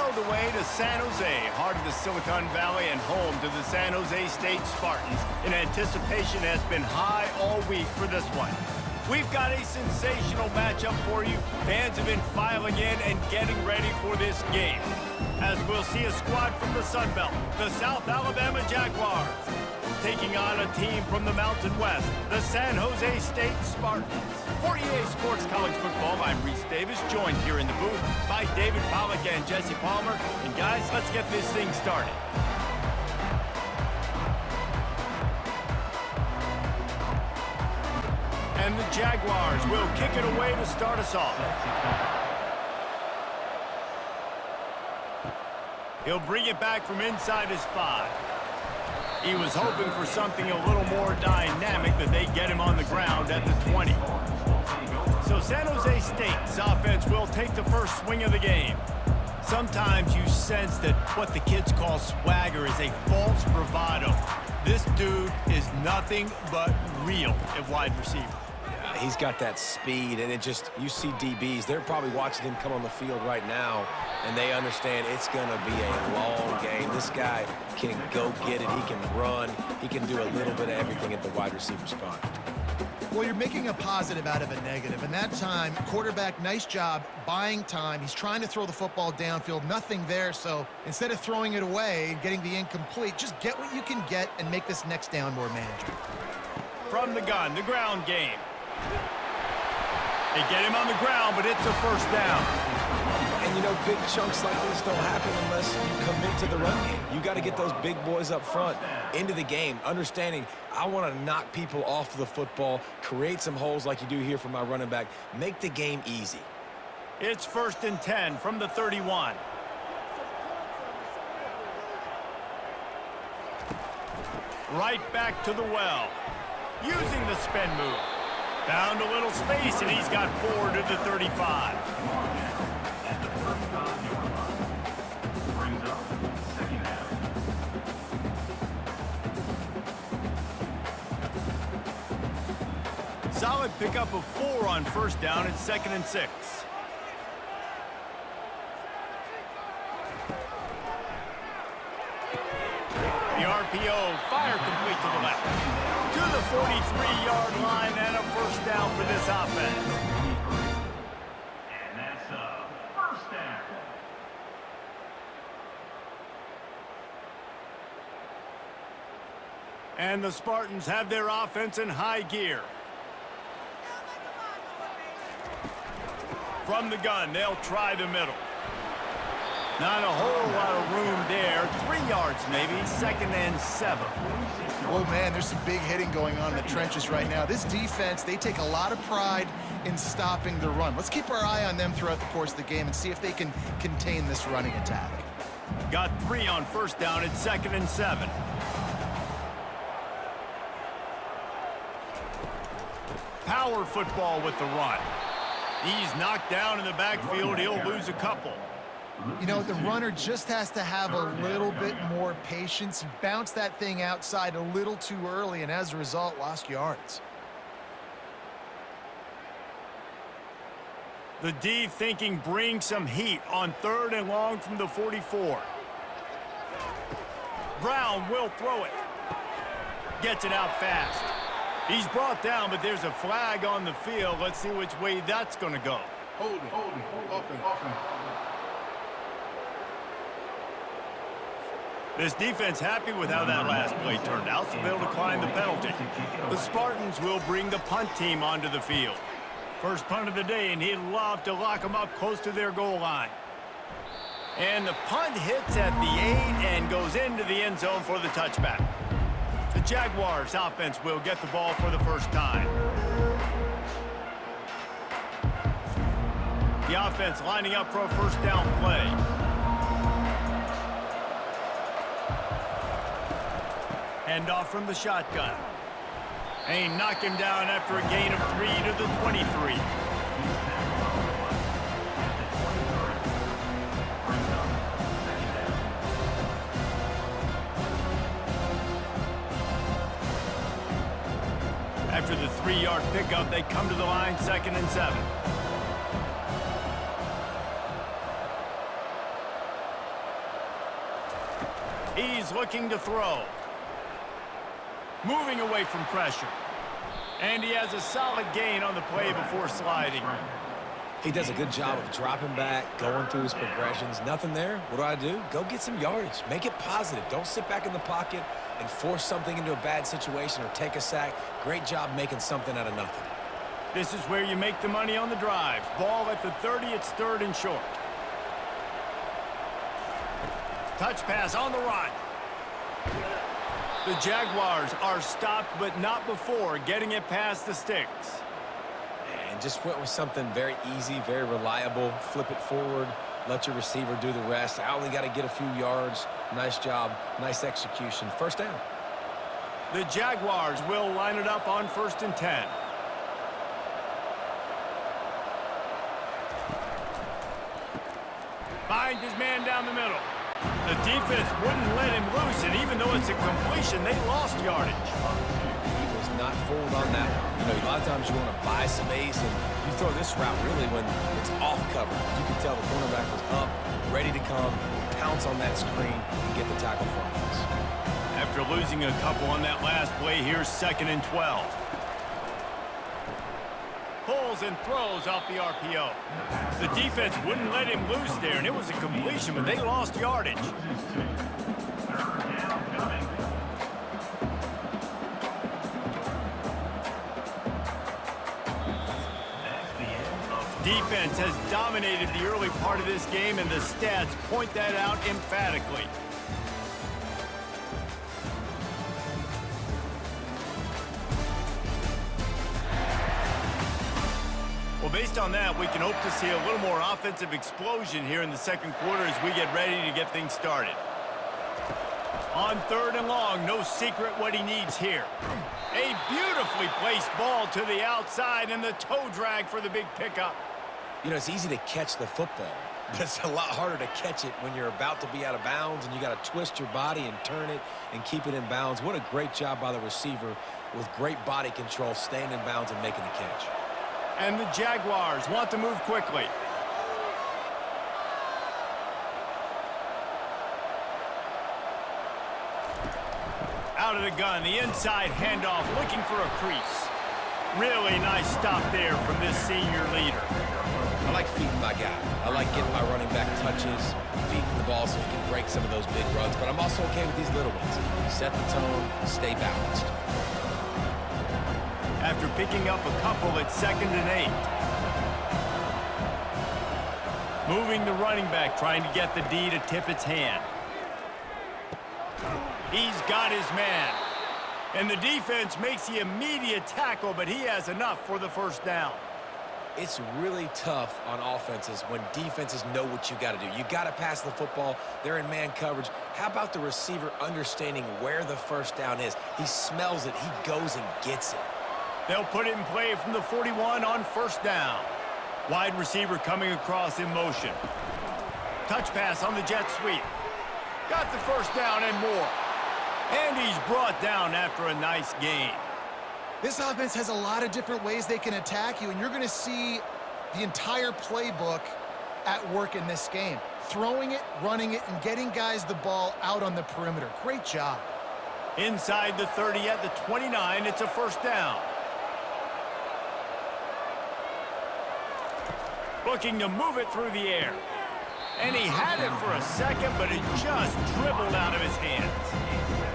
go the way to San Jose, heart of the Silicon Valley and home to the San Jose State Spartans. And anticipation has been high all week for this one. We've got a sensational matchup for you. Fans have been filing in and getting ready for this game. As we'll see a squad from the Sun Belt, the South Alabama Jaguars, taking on a team from the Mountain West, the San Jose State Spartans. For EA Sports College Football, I'm Reese Davis, joined here in the booth by David Pollack and Jesse Palmer. And guys, let's get this thing started. And the Jaguars will kick it away to start us off. He'll bring it back from inside his 5. He was hoping for something a little more dynamic, that they get him on the ground at the 20. So San Jose State's offense will take the first swing of the game. Sometimes you sense that what the kids call swagger is a false bravado. This dude is nothing but real at wide receiver.
He's got that speed, and you see DBs, they're probably watching him come on the field right now, and they understand it's going to be a long game. This guy can go get it. He can run. He can do a little bit of everything at the wide receiver spot.
Well, you're making a positive out of a negative. And that time, quarterback, nice job buying time. He's trying to throw the football downfield. Nothing there. So instead of throwing it away and getting the incomplete, just get what you can get and make this next down more manageable.
From the gun, the ground game. They get him on the ground, but it's a first down.
And, you know, big chunks like this don't happen unless you commit to the run game. You got to get those big boys up front into the game, understanding I want to knock people off the football, create some holes like you do here for my running back, make the game easy.
It's 1st and 10 from the 31. Right back to the well, using the spin move. Found a little space, and he's got 4 to the 35. Solid pickup of 4 on first down and 2nd and 6. The RPO, fire complete to the left. To the 43-yard line and a first down for this offense.
And that's a first down.
And the Spartans have their offense in high gear. From the gun, they'll try the middle. Not a whole lot of room there. 3 yards maybe, 2nd and 7.
Oh, man, there's some big hitting going on in the trenches right now. This defense, they take a lot of pride in stopping the run. Let's keep our eye on them throughout the course of the game and see if they can contain this running attack.
Got 3 on first down at 2nd and 7. Power football with the run. He's knocked down in the backfield. He'll lose a couple.
You know, the runner just has to have a little bit more patience. He bounced that thing outside a little too early, and as a result, lost yards.
The D thinking bring some heat on 3rd and long from the 44. Brown will throw it. Gets it out fast. He's brought down, but there's a flag on the field. Let's see which way that's going to go.
Hold it.
This defense happy with how that last play turned out, so they'll decline the penalty. The Spartans will bring the punt team onto the field. First punt of the day, and he'd love to lock them up close to their goal line. And the punt hits at the 8 and goes into the end zone for the touchback. The Jaguars offense will get the ball for the first time. The offense lining up for a first down play. Hand off from the shotgun. And knock him down after a gain of 3 to the 23. After the 3-yard pickup, they come to the line, 2nd and 7. He's looking to throw. Moving away from pressure. And he has a solid gain on the play before sliding.
He does a good job of dropping back, going through his progressions. Nothing there. What do? Go get some yardage. Make it positive. Don't sit back in the pocket and force something into a bad situation or take a sack. Great job making something out of nothing.
This is where you make the money on the drives. Ball at the 30, it's 3rd and short. Touch pass on the run. The Jaguars are stopped, but not before getting it past the sticks.
And just went with something very easy, very reliable. Flip it forward. Let your receiver do the rest. I only got to get a few yards. Nice job. Nice execution. First down.
The Jaguars will line it up on 1st and 10. Finds his man down the middle. The defense wouldn't let him loose, and even though it's a completion, they lost yardage.
He was not fooled on that one. You know, a lot of times you want to buy space, and you throw this route really when it's off cover. You can tell the cornerback was up, ready to come, pounce on that screen, and get the tackle for us.
After losing a couple on that last play, here's 2nd and 12. Pulls and throws off the RPO. The defense wouldn't let him loose there, and it was a completion, but they lost yardage. Defense has dominated the early part of this game, and the stats point that out emphatically. Well, based on that, we can hope to see a little more offensive explosion here in the 2nd quarter as we get ready to get things started. On 3rd and long, no secret what he needs here. A beautifully placed ball to the outside and the toe drag for the big pickup.
You know, it's easy to catch the football, but it's a lot harder to catch it when you're about to be out of bounds and you got to twist your body and turn it and keep it in bounds. What a great job by the receiver with great body control, staying in bounds and making the catch.
And the Jaguars want to move quickly. Out of the gun, the inside handoff, looking for a crease. Really nice stop there from this senior leader.
I like feeding my guy. I like getting my running back touches, feeding the ball so he can break some of those big runs, but I'm also okay with these little ones. Set the tone, stay balanced.
After picking up a couple at 2nd and 8. Moving the running back, trying to get the D to tip its hand. He's got his man. And the defense makes the immediate tackle, but he has enough for the 1st down.
It's really tough on offenses when defenses know what you got to do. You got to pass the football. They're in man coverage. How about the receiver understanding where the 1st down is? He smells it. He goes and gets it.
They'll put it in play from the 41 on 1st down. Wide receiver coming across in motion. Touch pass on the jet sweep. Got the 1st down and more. And he's brought down after a nice gain.
This offense has a lot of different ways they can attack you, and you're going to see the entire playbook at work in this game. Throwing it, running it, and getting guys the ball out on the perimeter. Great job.
Inside the 30 at the 29, it's a 1st down. Looking to move it through the air. And he had it for a second, but it just dribbled out of his hands.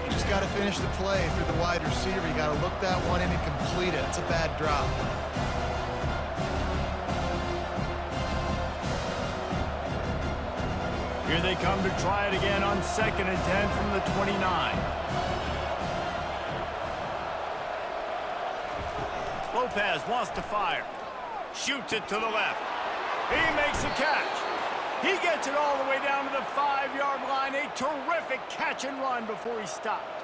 You just got to finish the play for the wide receiver. You got to look that one in and complete it. It's a bad drop.
Here they come to try it again on 2nd and 10 from the 29. Lopez wants to fire. Shoots it to the left. He makes a catch. He gets it all the way down to the 5-yard line. A terrific catch and run before he stopped.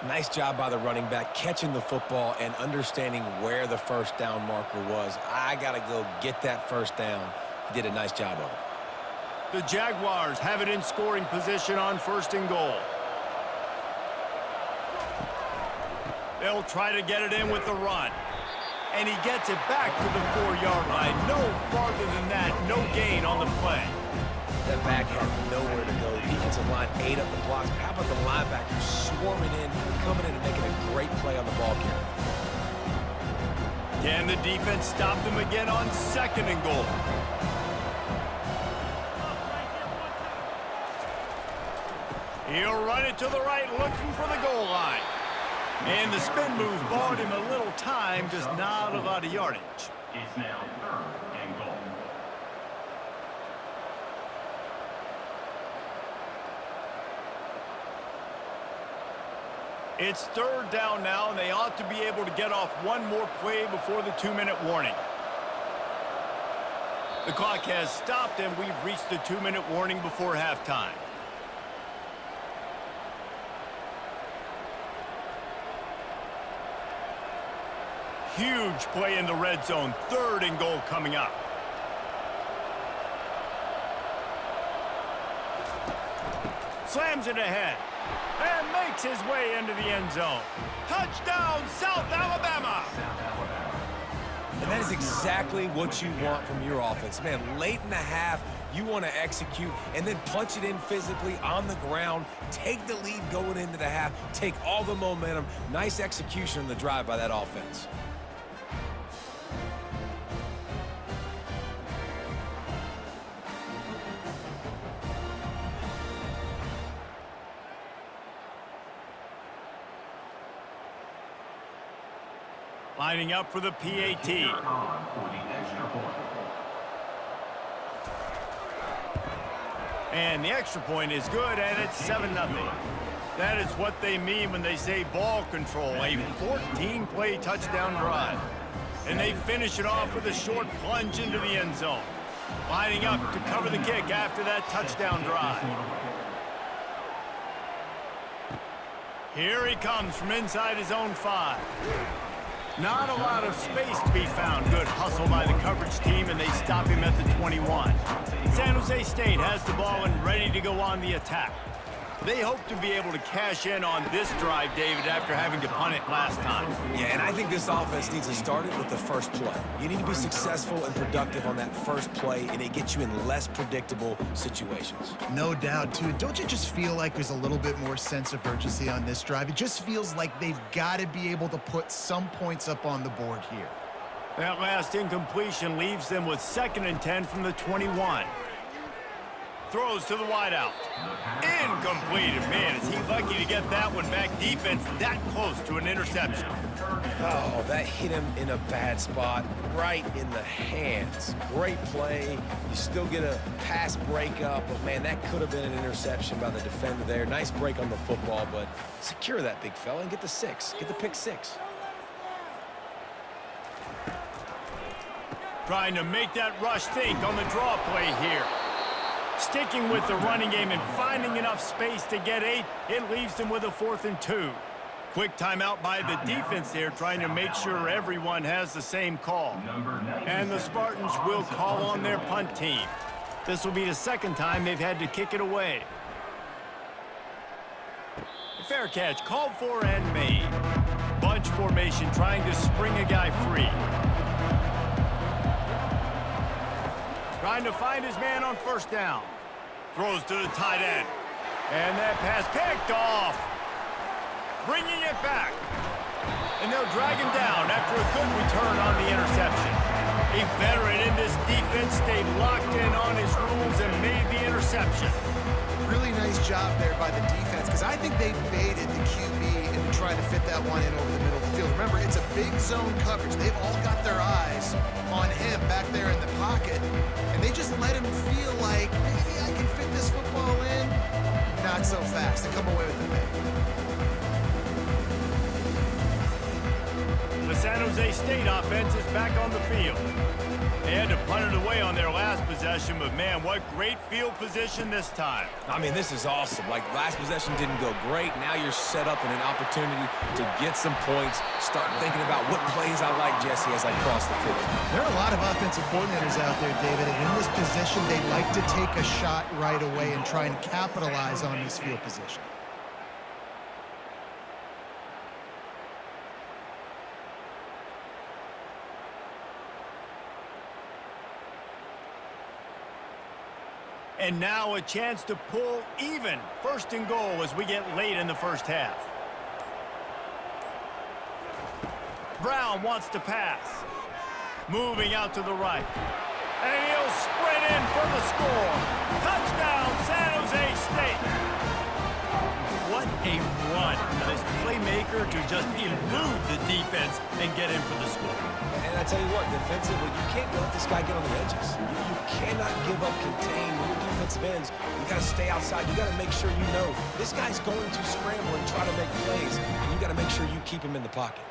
Nice job by the running back, catching the football and understanding where the 1st down marker was. I got to go get that 1st down. He did a nice job of it.
The Jaguars have it in scoring position on 1st and goal. They'll try to get it in with the run. And he gets it back to the 4-yard line. No farther than that, no gain on the play.
That back had nowhere to go. The defensive line ate up the blocks. But how about the linebackers swarming in, coming in and making a great play on the ball carrier?
Can the defense stop them again on 2nd and goal? He'll run it to the right, looking for the goal line. And the spin move bought him a little time, just not a lot of yardage.
It's now 3rd and goal.
It's 3rd down now, and they ought to be able to get off one more play before the 2-minute warning. The clock has stopped, and we've reached the 2-minute warning before halftime. Huge play in the red zone. 3rd and goal coming up. Slams it ahead and makes his way into the end zone. Touchdown, South Alabama!
And that is exactly what you want from your offense. Man, late in the half, you want to execute and then punch it in physically on the ground, take the lead going into the half, take all the momentum. Nice execution on the drive by that offense.
Lining up for the PAT.
On for the extra point.
And the extra point is good, and it's 7-0. That is what they mean when they say ball control, a 14-play touchdown drive. And they finish it off with a short plunge into the end zone. Lining up to cover the kick after that touchdown drive. Here he comes from inside his own 5. Not a lot of space to be found. Good hustle by the coverage team, and they stop him at the 21. San Jose State has the ball and ready to go on the attack. They hope to be able to cash in on this drive, David, after having to punt it last time.
Yeah, and I think this offense needs to start it with the first play. You need to be successful and productive on that first play, and it gets you in less predictable situations.
No doubt, too. Don't you just feel like there's a little bit more sense of urgency on this drive? It just feels like they've got to be able to put some points up on the board here.
That last incompletion leaves them with 2nd and 10 from the 21. Throws to the wideout. Incomplete. Man, is he lucky to get that one back. Defense that close to an interception.
Oh, that hit him in a bad spot, right in the hands. Great play. You still get a pass breakup, but man, that could have been an interception by the defender there. Nice break on the football, but secure that big fella and get the 6. Get the pick 6.
Trying to make that rush think on the draw play here. Sticking with the running game and finding enough space to get 8, it leaves them with a 4th and 2. Quick timeout by the defense there, trying to make sure everyone has the same call. And the Spartans will call on their punt team. This will be the 2nd time they've had to kick it away. Fair catch, called for and made. Bunch formation, trying to spring a guy free. Trying to find his man on 1st down. Throws to the tight end. And that pass picked off. Bringing it back. And they'll drag him down after a good return on the interception. A veteran in this defense stayed locked in on his rules and made the interception.
Really nice job there by the defense, because I think they baited the QB into trying to fit that one in over the middle of the field. Remember, it's a big zone coverage. They've all got their eyes on him back there in the pocket, and they just let him feel like, maybe I can fit this football in. Not so fast. They come away with the pick.
The San Jose State offense is back on the field. They had to punt it away on their last possession, but man, what great field position this time.
I mean, this is awesome. Like, last possession didn't go great. Now you're set up in an opportunity to get some points. Start thinking about what plays I like, Jesse, as I cross the field.
There are a lot of offensive coordinators out there, David, and in this position, they like to take a shot right away and try and capitalize on this field position.
And now a chance to pull even. First and goal as we get late in the first half. Brown wants to pass. Moving out to the right. And he'll sprint in for the score. Touchdown, San Jose State. What a run for this playmaker to just elude the defense and get in for the score.
And I tell you what, defensively, you can't let this guy get on the edges. You cannot give up contain when your defensive ends. You got to stay outside. You got to make sure you know this guy's going to scramble and try to make plays. And you got to make sure you keep him in the pocket.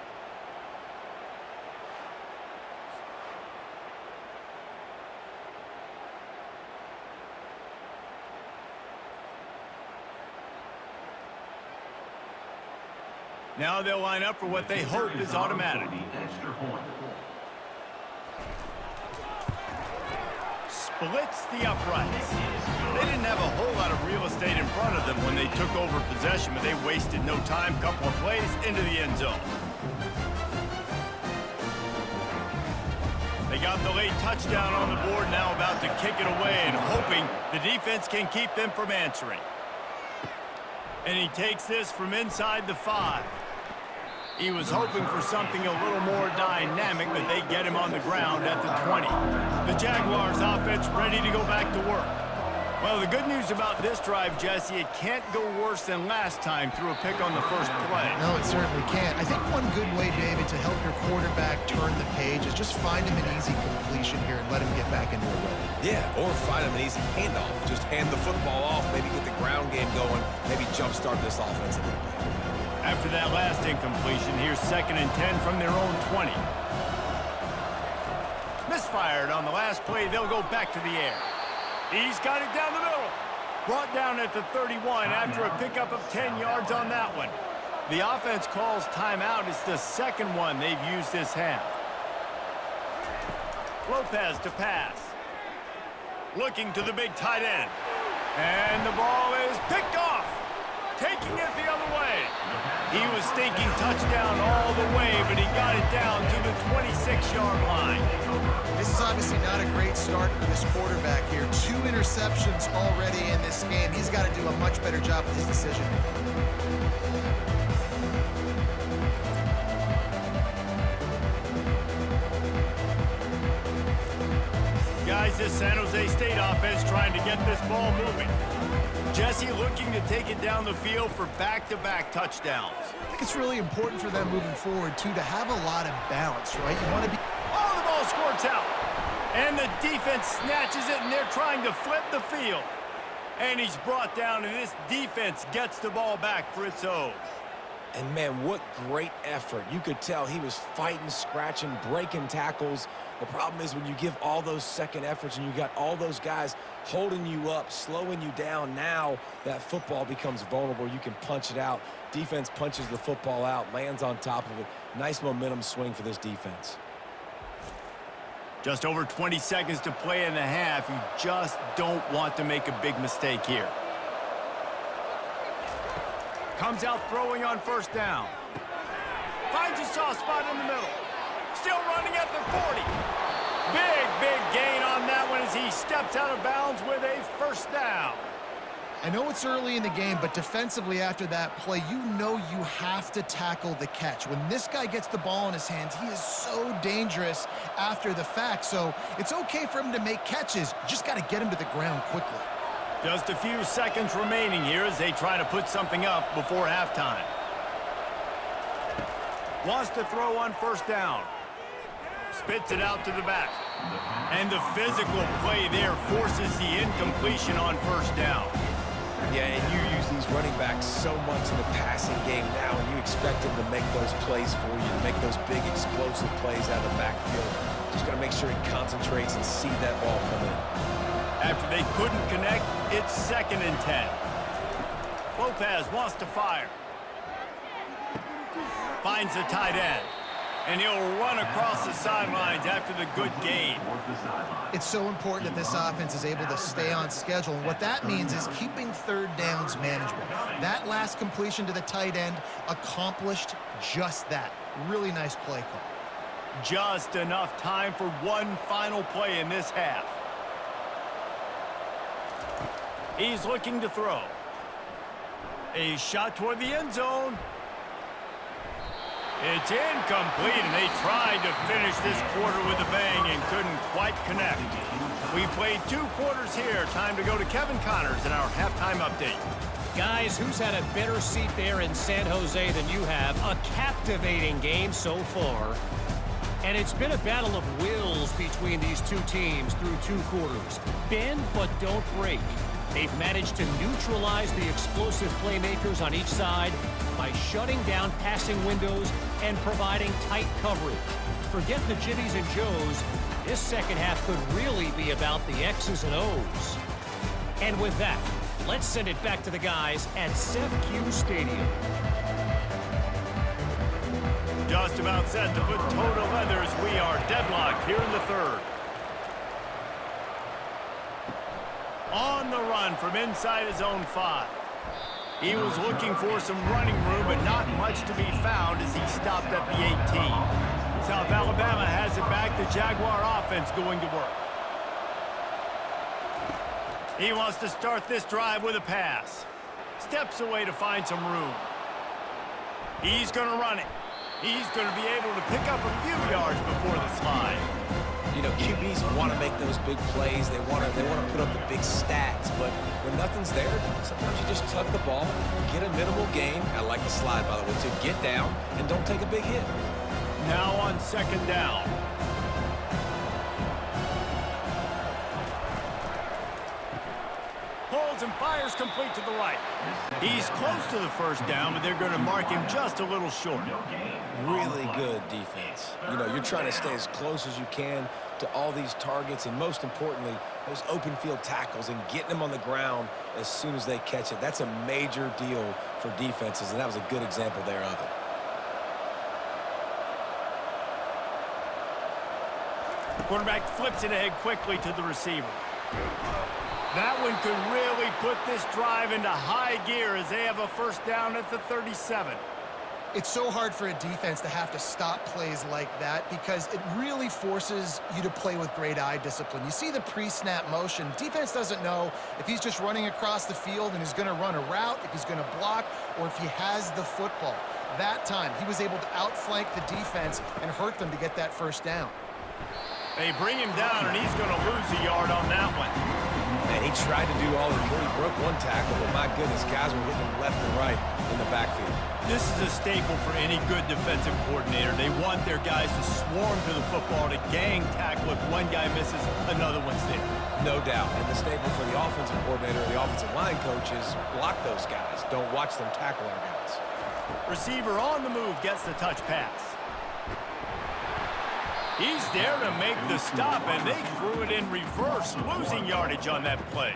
Now they'll line up for what they hope is automatic. Splits the uprights. They didn't have a whole lot of real estate in front of them when they took over possession, but they wasted no time. Couple of plays into the end zone. They got the late touchdown on the board, now about to kick it away and hoping the defense can keep them from answering. And he takes this from inside the 5. He was hoping for something a little more dynamic, but they get him on the ground at the 20. The Jaguars offense ready to go back to work. Well, the good news about this drive, Jesse, it can't go worse than last time through a pick on the first play.
No, it certainly can't. I think one good way, David, to help your quarterback turn the page is just find him an easy completion here and let him get back into a rhythm.
Yeah, or find him an easy handoff. Just hand the football off, maybe get the ground game going, maybe jumpstart this offense a little bit.
After that last incompletion, here's 2nd and 10 from their own 20. Misfired on the last play. They'll go back to the air. He's got it down the middle. Brought down at the 31 after a pickup of 10 yards on that one. The offense calls timeout. It's the second one they've used this half. Lopez to pass. Looking to the big tight end. And the ball is picked off. Taking it the other way. He was thinking touchdown all the way, but he got it down to the 26-yard line.
This is obviously not a great start for this quarterback here. 2 interceptions already in this game. He's got to do a much better job with his decision.
Guys, this San Jose State offense trying to get this ball moving. Jesse looking to take it down the field for back-to-back touchdowns.
I think it's really important for them moving forward, too, to have a lot of balance, right? You want to be...
Oh, the ball squirts out. And the defense snatches it, and they're trying to flip the field. And he's brought down, and this defense gets the ball back for its own.
And, man, what great effort. You could tell he was fighting, scratching, breaking tackles. The problem is when you give all those second efforts and you got all those guys holding you up, slowing you down, now that football becomes vulnerable. You can punch it out. Defense punches the football out, lands on top of it. Nice momentum swing for this defense.
Just over 20 seconds to play in the half. You just don't want to make a big mistake here. Comes out throwing on first down. Finds a soft spot in the middle. Still running at the 40. Big gain on that one as he steps out of bounds with a first down.
I know it's early in the game, but defensively after that play, you know you have to tackle the catch. When this guy gets the ball in his hands, he is so dangerous after the fact. So it's okay for him to make catches. You just got to get him to the ground quickly.
Just a few seconds remaining here as they try to put something up before halftime. Wants to throw on first down. Spits it out to the back. And the physical play there forces the incompletion on first down.
Yeah, and you use these running backs so much in the passing game now, and you expect them to make those plays for you, to make those big explosive plays out of the backfield. Just got to make sure he concentrates and see that ball come in.
After they couldn't connect, it's 2nd and 10. Lopez wants to fire. Finds the tight end. And he'll run across the sidelines after the good gain.
It's so important that this offense is able to stay on schedule. And what that means is keeping third downs manageable. That last completion to the tight end accomplished just that. Really nice play call.
Just enough time for one final play in this half. He's looking to throw. A shot toward the end zone. It's incomplete, and they tried to finish this quarter with a bang and couldn't quite connect. We played 2 quarters here. Time to go to Kevin Connors in our halftime update.
Guys, who's had a better seat there in San Jose than you have? A captivating game so far. And it's been a battle of wills between these 2 teams through 2 quarters. Bend, but don't break. They've managed to neutralize the explosive playmakers on each side by shutting down passing windows and providing tight coverage. Forget the Jimmies and Joes. This second half could really be about the X's and O's. And with that, let's send it back to the guys at Seth Q Stadium.
Just about set to put toe to leather as we are deadlocked here in the 3rd. On the run from inside his own 5. He was looking for some running room, but not much to be found as he stopped at the 18. South Alabama has it back. The Jaguar offense going to work. He wants to start this drive with a pass. Steps away to find some room. He's going to run it. He's going to be able to pick up a few yards before the slide.
You know, QBs want to make those big plays. They want to put up the big stats. But when nothing's there, sometimes you just tuck the ball, get a minimal gain. I like the slide, by the way, to get down and don't take a big hit.
Now on 2nd down. Holds and fires complete to the right. He's close to the 1st down, but they're going to mark him just a little short.
Really good defense. You know, you're trying to stay as close as you can to all these targets, and most importantly, those open field tackles and getting them on the ground as soon as they catch it. That's a major deal for defenses, and that was a good example there of it.
Quarterback flips it ahead quickly to the receiver. That one could really put this drive into high gear as they have a 1st down at the 37.
It's so hard for a defense to have to stop plays like that because it really forces you to play with great eye discipline. You see the pre-snap motion. Defense doesn't know if he's just running across the field and he's going to run a route, if he's going to block, or if he has the football. That time, he was able to outflank the defense and hurt them to get that 1st down.
They bring him down, and he's going to lose a yard on that one.
And he tried to do all he could. He broke 1 tackle, but my goodness, guys were hitting him left and right in the backfield.
This is a staple for any good defensive coordinator. They want their guys to swarm to the football, to gang tackle. If one guy misses, another one's there.
No doubt. And the staple for the offensive coordinator or the offensive line coach is block those guys. Don't watch them tackle our guys.
Receiver on the move gets the touch pass. He's there to make the stop, and they threw it in reverse, losing yardage on that play.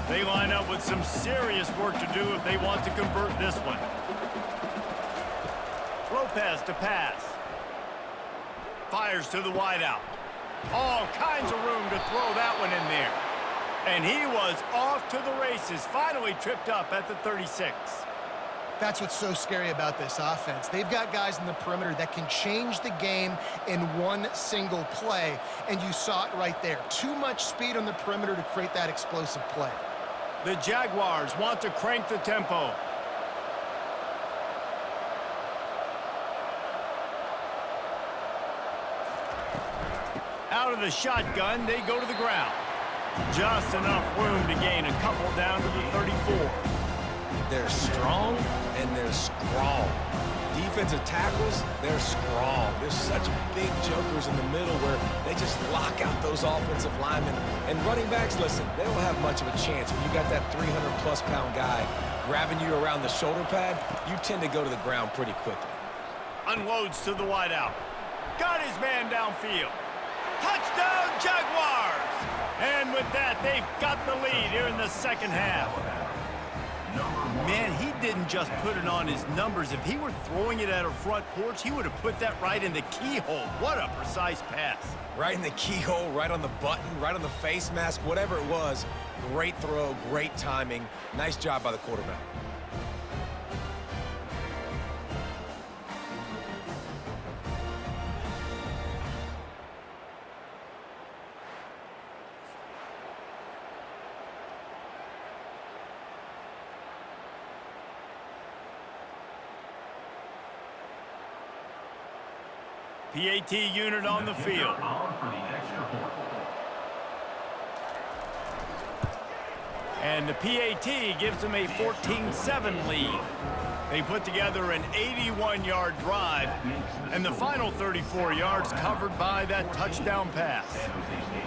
They line up with some serious work to do if they want to convert this one. Lopez to pass. Fires to the wideout. All kinds of room to throw that one in there. And he was off to the races, finally tripped up at the 36.
That's what's so scary about this offense. They've got guys in the perimeter that can change the game in one single play, and you saw it right there. Too much speed on the perimeter to create that explosive play.
The Jaguars want to crank the tempo. Out of the shotgun, they go to the ground. Just enough room to gain a couple down to the 34.
They're strong and they're strong. Defensive tackles, they're strong. There's such big jokers in the middle where they just lock out those offensive linemen. And running backs, listen, they don't have much of a chance. When you got that 300-plus pound guy grabbing you around the shoulder pad, you tend to go to the ground pretty quickly.
Unloads to the wideout. Got his man downfield. Touchdown, Jaguars! And with that, they've got the lead here in the second half. Man, he didn't just put it on his numbers. If he were throwing it at a front porch, he would have put that right in the keyhole. What a precise pass.
Right in the keyhole, right on the button, right on the face mask, whatever it was. Great throw, great timing. Nice job by the quarterback.
PAT unit on the field.
On for the extra point.
And the PAT gives them a 14-7 lead. They put together an 81-yard drive, and the final 34 yards covered by that touchdown pass.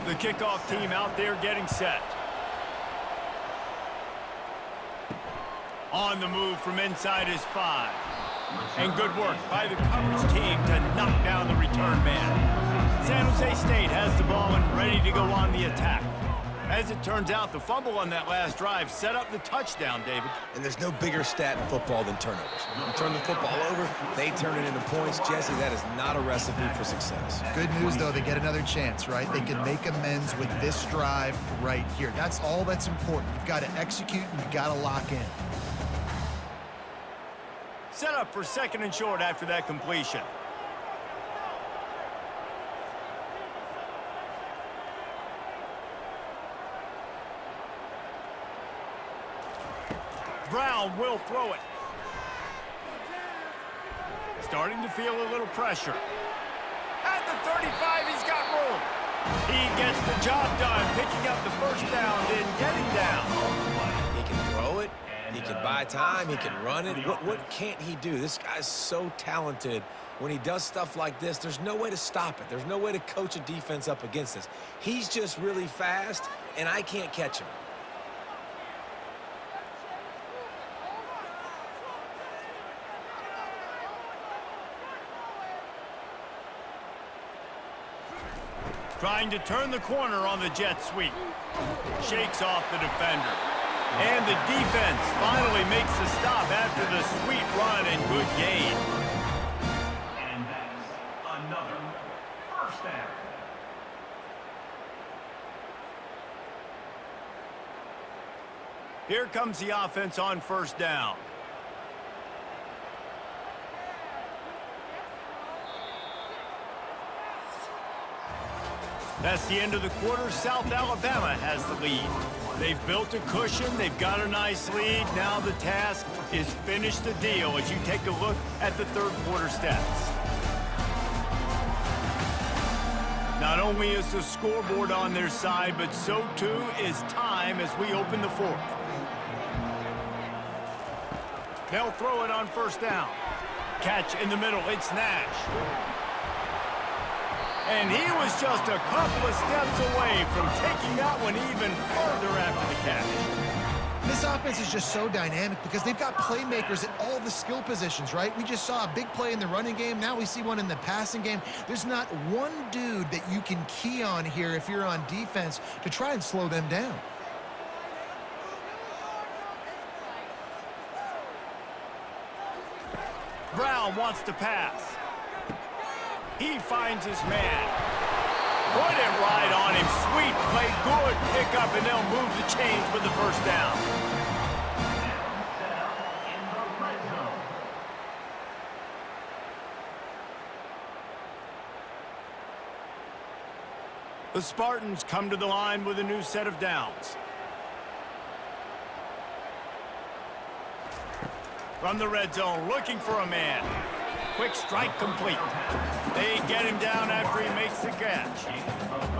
The kickoff team out there getting set. On the move from inside his 5. And good work by the coverage team to knock down the return man. San Jose State has the ball and ready to go on the attack. As it turns out, the fumble on that last drive set up the touchdown, David.
And there's no bigger stat in football than turnovers. You turn the football over, they turn it into points. Jesse, that is not a recipe for success.
Good news, though, they get another chance, right? They can make amends with this drive right here. That's all that's important. You've got to execute and you've got to lock in.
Set up for 2nd and short after that completion. Brown will throw it. Starting to feel a little pressure. At the 35, he's got room. He gets the job done, picking up the first down and getting down.
He can throw it. He can buy time. He can run it. What can't he do? This guy's so talented. When he does stuff like this, there's no way to stop it. There's no way to coach a defense up against this. He's just really fast, and I can't catch him.
Trying to turn the corner on the jet sweep. Shakes off the defender. And the defense finally makes the stop after the sweet run and good gain.
And that's another first down.
Here comes the offense on first down. That's the end of the quarter. South Alabama has the lead. They've built a cushion. They've got a nice lead. Now the task is finish the deal as you take a look at the third quarter stats. Not only is the scoreboard on their side, but so too is time as we open the fourth. They'll throw it on first down. Catch in the middle. It's Nash. And he was just a couple of steps away from taking that one even further after the catch.
This offense is just so dynamic because they've got playmakers at all the skill positions, right? We just saw a big play in the running game. Now we see one in the passing game. There's not one dude that you can key on here if you're on defense to try and slow them down.
Brown wants to pass. He finds his man. Put it right on him. Sweet play, good pickup, and they'll move the chains with the first down.
In the red zone.
The Spartans come to the line with a new set of downs. From the red zone, looking for a man. Quick strike complete. They get him down after he makes the catch.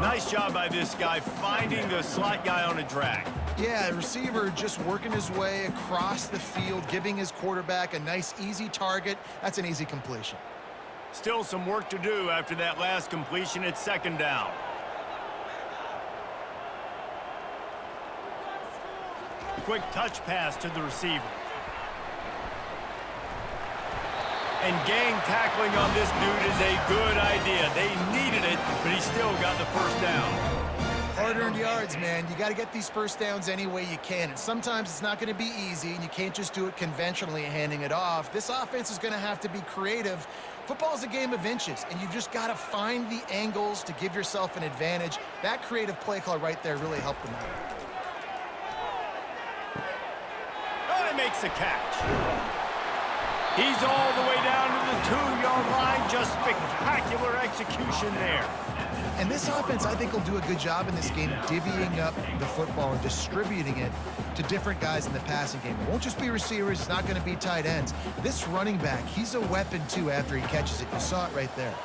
Nice job by this guy finding the slot guy on a drag.
Yeah, receiver just working his way across the field, giving his quarterback a nice, easy target. That's an easy completion.
Still some work to do after that last completion at second down. Quick touch pass to the receiver. And gang tackling on this dude is a good idea. They needed it, but he still got the first down.
Hard-earned yards, man. You got to get these first downs any way you can. And sometimes it's not going to be easy, and you can't just do it conventionally handing it off. This offense is going to have to be creative. Football's a game of inches, and you just got to find the angles to give yourself an advantage. That creative play call right there really helped them out.
Oh, he makes the catch. He's all the way down to the 2-yard line. Just spectacular execution there.
And this offense, I think, will do a good job in this game divvying up the football and distributing it to different guys in the passing game. It won't just be receivers. It's not going to be tight ends. This running back, he's a weapon, too, after he catches it. You saw it right there.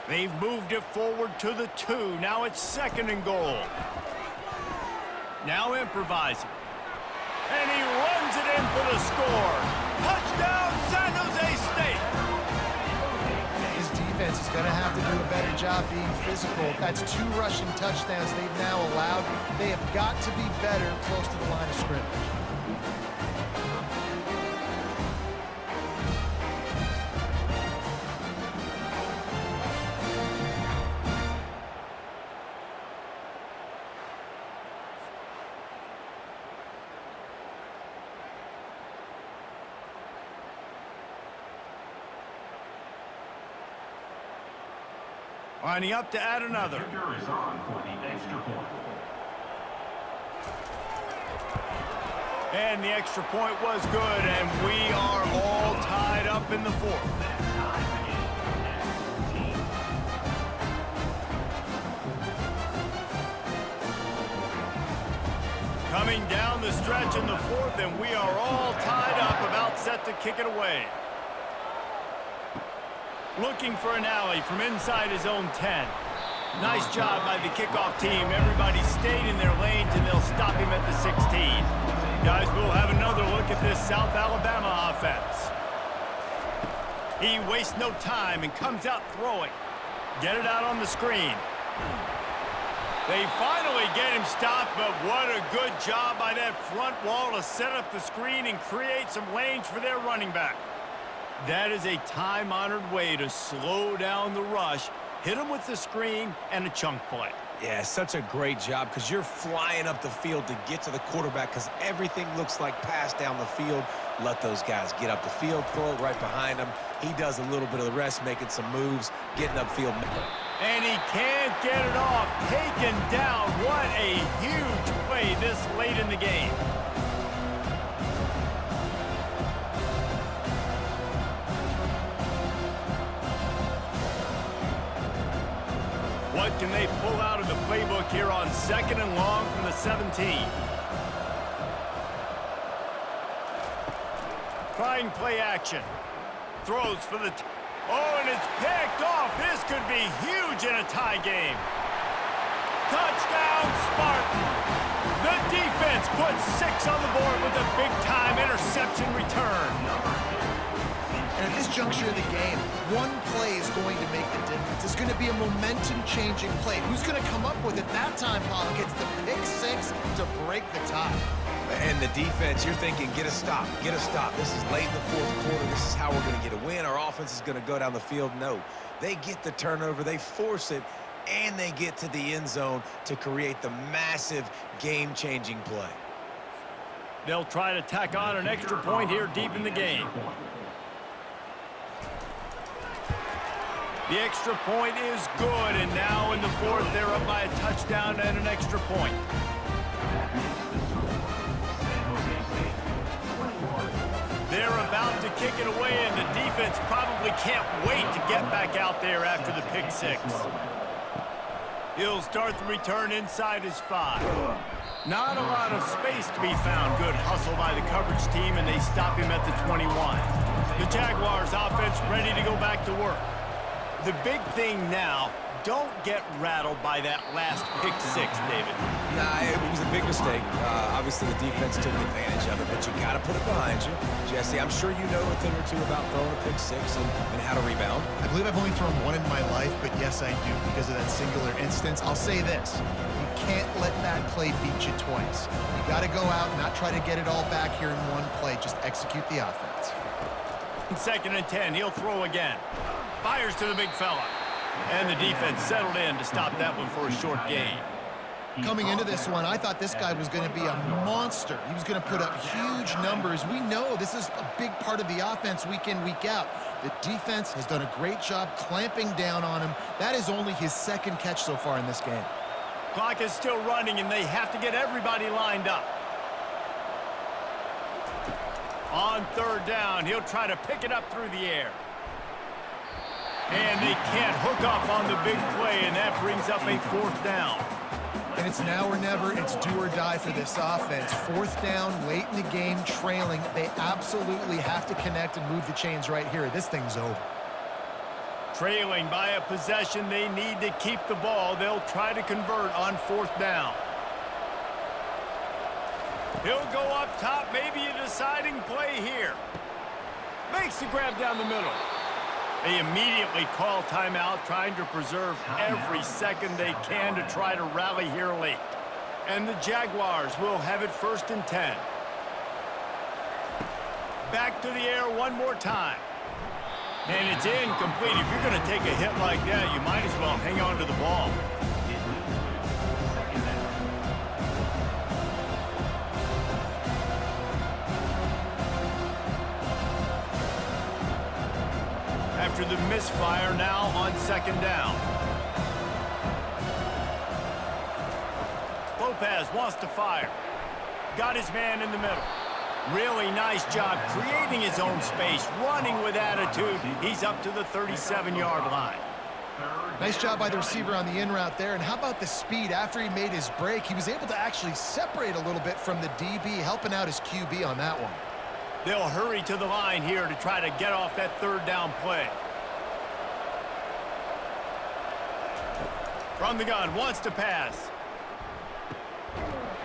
They've moved it forward to the 2. Now it's 2nd and goal. Now improvising. And he runs it in for the score. Touchdown, San Jose State.
His defense is going to have to do a better job being physical. That's 2 rushing touchdowns they've now allowed. They have got to be better close to the line of scrimmage.
Lining up to add another.
Kicker is on for the extra point.
And the extra point was good, and we are all tied up in the 4th. Coming down the stretch in the 4th, and we are all tied up, about set to kick it away. Looking for an alley from inside his own 10. Nice job by the kickoff team. Everybody stayed in their lanes, and they'll stop him at the 16. Guys, we'll have another look at this South Alabama offense. He wastes no time and comes out throwing. Get it out on the screen. They finally get him stopped, but what a good job by that front wall to set up the screen and create some lanes for their running back. That is a time-honored way to slow down the rush, hit him with the screen, and a chunk play.
Yeah, such a great job because you're flying up the field to get to the quarterback because everything looks like pass down the field. Let those guys get up the field, throw it right behind him. He does a little bit of the rest, making some moves, getting upfield.
And he can't get it off. Taken down. What a huge play this late in the game. What can they pull out of the playbook here on 2nd and long from the 17? Trying play action. Throws for the... Oh, and it's picked off. This could be huge in a tie game. Touchdown, Spartan. The defense puts 6 on the board with a big-time interception return.
And at this juncture of the game, one play is going to make the difference. It's going to be a momentum-changing play. Who's going to come up with it that time, Paul? Gets the pick 6 to break the tie.
And the defense, you're thinking, get a stop, get a stop. This is late in the 4th quarter. This is how we're going to get a win. Our offense is going to go down the field. No, they get the turnover, they force it, and they get to the end zone to create the massive game-changing play.
They'll try to tack on an extra point here deep in the game. The extra point is good, and now in the 4th, they're up by a touchdown and an extra point. They're about to kick it away, and the defense probably can't wait to get back out there after the pick 6. He'll start the return inside his 5. Not a lot of space to be found. Good hustle by the coverage team, and they stop him at the 21. The Jaguars offense ready to go back to work. The big thing now, don't get rattled by that last pick 6, David.
Nah, it was a big mistake. Obviously, the defense took advantage of it, but you got to put it behind you. Jesse, I'm sure you know a thing or two about throwing a pick 6 and how to rebound.
I believe I've only thrown one in my life, but yes, I do because of that singular instance. I'll say this. You can't let that play beat you twice. You got to go out and not try to get it all back here in one play. Just execute the offense.
2nd and 10, he'll throw again. Fires to the big fella. And the defense settled in to stop that one for a short gain.
Coming into this one, I thought this guy was going to be a monster. He was going to put up huge numbers. We know this is a big part of the offense week in, week out. The defense has done a great job clamping down on him. That is only his 2nd catch so far in this game.
Clock is still running, and they have to get everybody lined up. On 3rd down, he'll try to pick it up through the air. And they can't hook up on the big play, and that brings up a 4th down.
And it's now or never. It's do or die for this offense. 4th down, late in the game, trailing. They absolutely have to connect and move the chains right here. This thing's over.
Trailing by a possession, they need to keep the ball. They'll try to convert on 4th down. He'll go up top, maybe a deciding play here. Makes the grab down the middle. They immediately call timeout, trying to preserve every second they can to try to rally here late. And the Jaguars will have it 1st and 10. Back to the air one more time. And it's incomplete. If you're going to take a hit like that, you might as well hang on to the ball. After the misfire, now on 2nd down. Lopez wants to fire. Got his man in the middle. Really nice job creating his own space, running with attitude. He's up to the 37-yard line.
Nice job by the receiver on the in route there. And how about the speed after he made his break? He was able to actually separate a little bit from the DB, helping out his QB on that one.
They'll hurry to the line here to try to get off that 3rd down play. From the gun, wants to pass.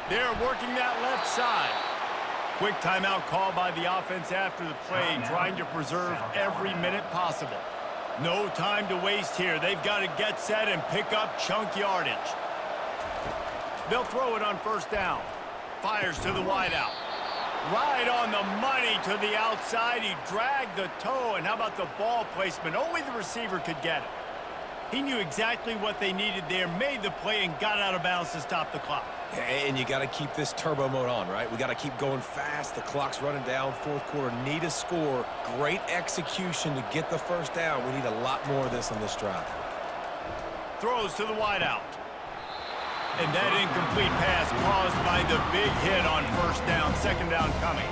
They're working that left side. Quick timeout call by the offense after the play, trying to preserve every minute possible. No time to waste here. They've got to get set and pick up chunk yardage. They'll throw it on 1st down. Fires to the wideout. Right on the money to the outside. He dragged the toe, and how about the ball placement? Only the receiver could get it. He knew exactly what they needed there, made the play, and got out of bounds to stop the clock.
And you got to keep this turbo mode on, right? We got to keep going fast. The clock's running down. 4th quarter, need a score. Great execution to get the 1st down. We need a lot more of this on this drive.
Throws to the wideout. And that incomplete pass caused by the big hit on 1st down. 2nd down coming.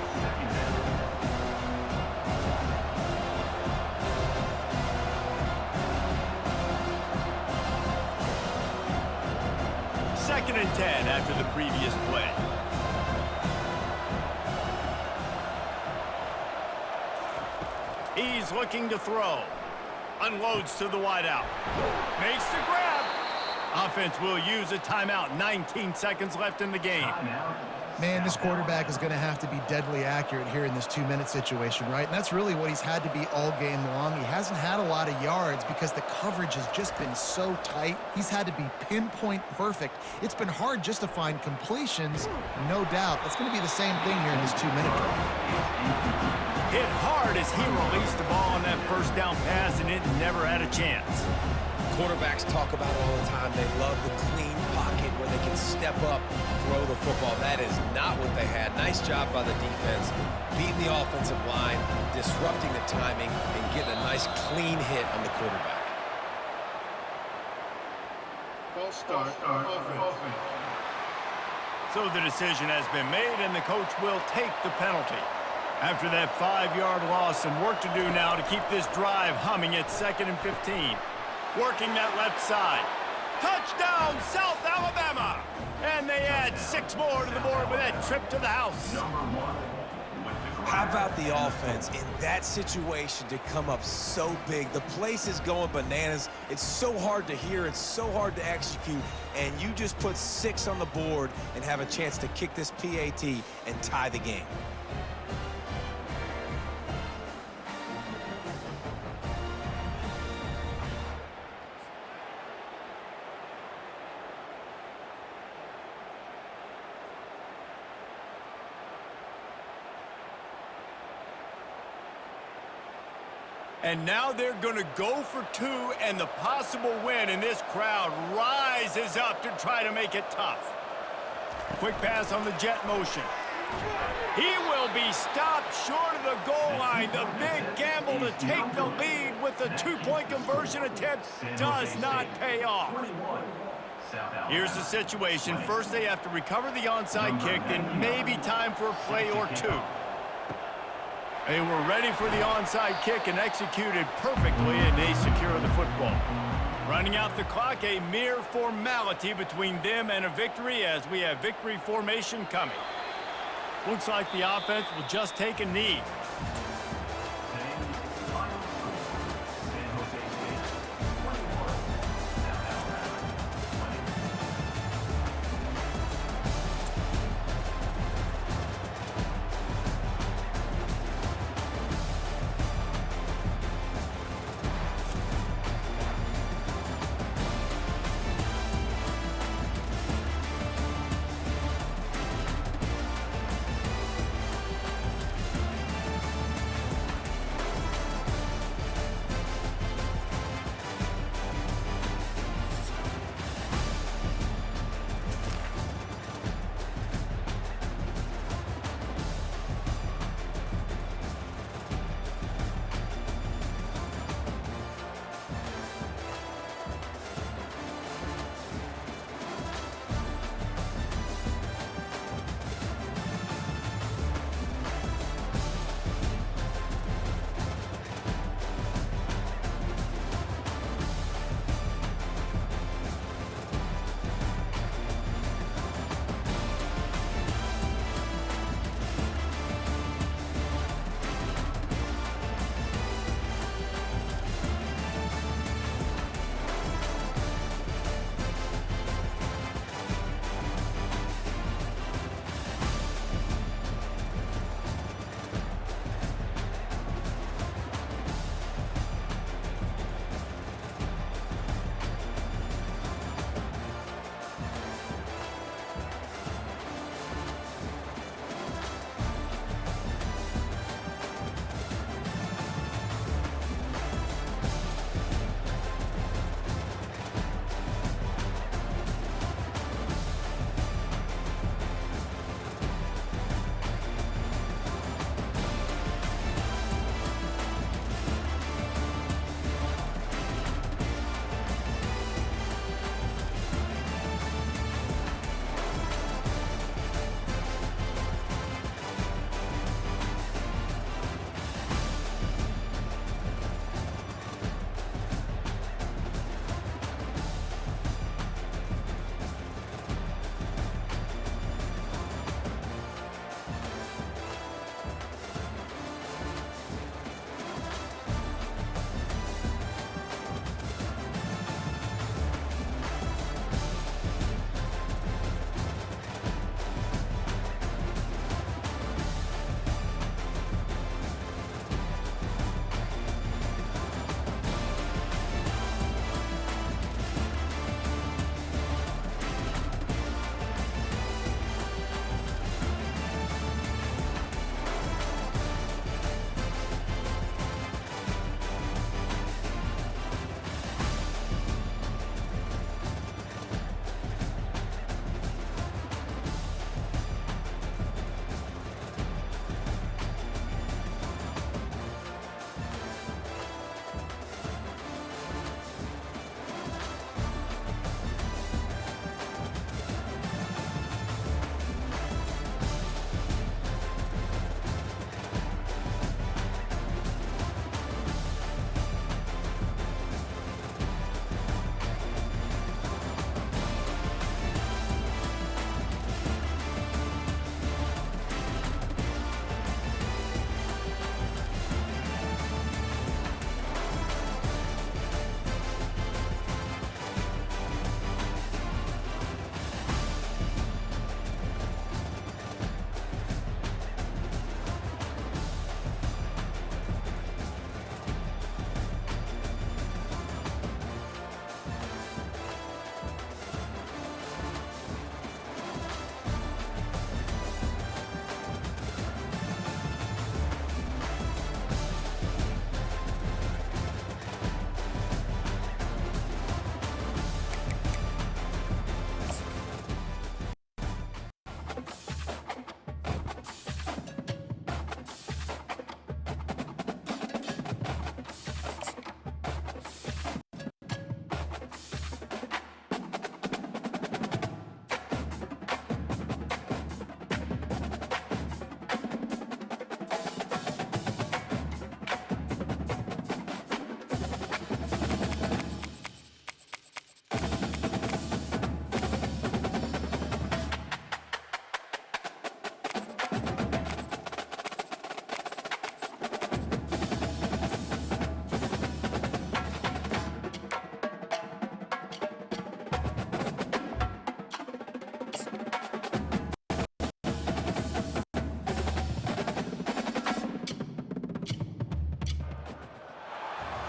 Second and 10 after the previous play. He's looking to throw. Unloads to the wideout. Makes the grab. Offense will use a timeout. 19 seconds left in the game.
Man, this quarterback is going to have to be deadly accurate here in this 2-minute situation, right? And that's really what he's had to be all game long. He hasn't had a lot of yards because the coverage has just been so tight. He's had to be pinpoint perfect. It's been hard just to find completions, no doubt. It's going to be the same thing here in this 2-minute drive.
Hit hard as he released the ball on that 1st down pass, and it never had a chance.
Quarterbacks talk about it all the time. They love the clean pocket where they can step up, throw the football. That is not what they had. Nice job by the defense, beating the offensive line, disrupting the timing, and getting a nice clean hit on the quarterback.
False start. Offense.
So the decision has been made, and the coach will take the penalty. After that 5-yard loss, some work to do now to keep this drive humming at 2nd and 15. Working that left side. Touchdown, South Alabama! And they add 6 more to the board with that trip to the house.
How about the offense in that situation to come up so big? The place is going bananas. It's so hard to hear. It's so hard to execute. And you just put 6 on the board and have a chance to kick this PAT and tie the game.
And now they're going to go for 2 and the possible win, and this crowd rises up to try to make it tough. Quick pass on the jet motion. He will be stopped short of the goal line. The big gamble to take the lead with the 2-point conversion attempt does not pay off. Here's the situation. First, they have to recover the onside kick, then maybe time for a play or 2. They were ready for the onside kick and executed perfectly, and they secure the football. Running out the clock, a mere formality between them and a victory as we have victory formation coming. Looks like the offense will just take a knee.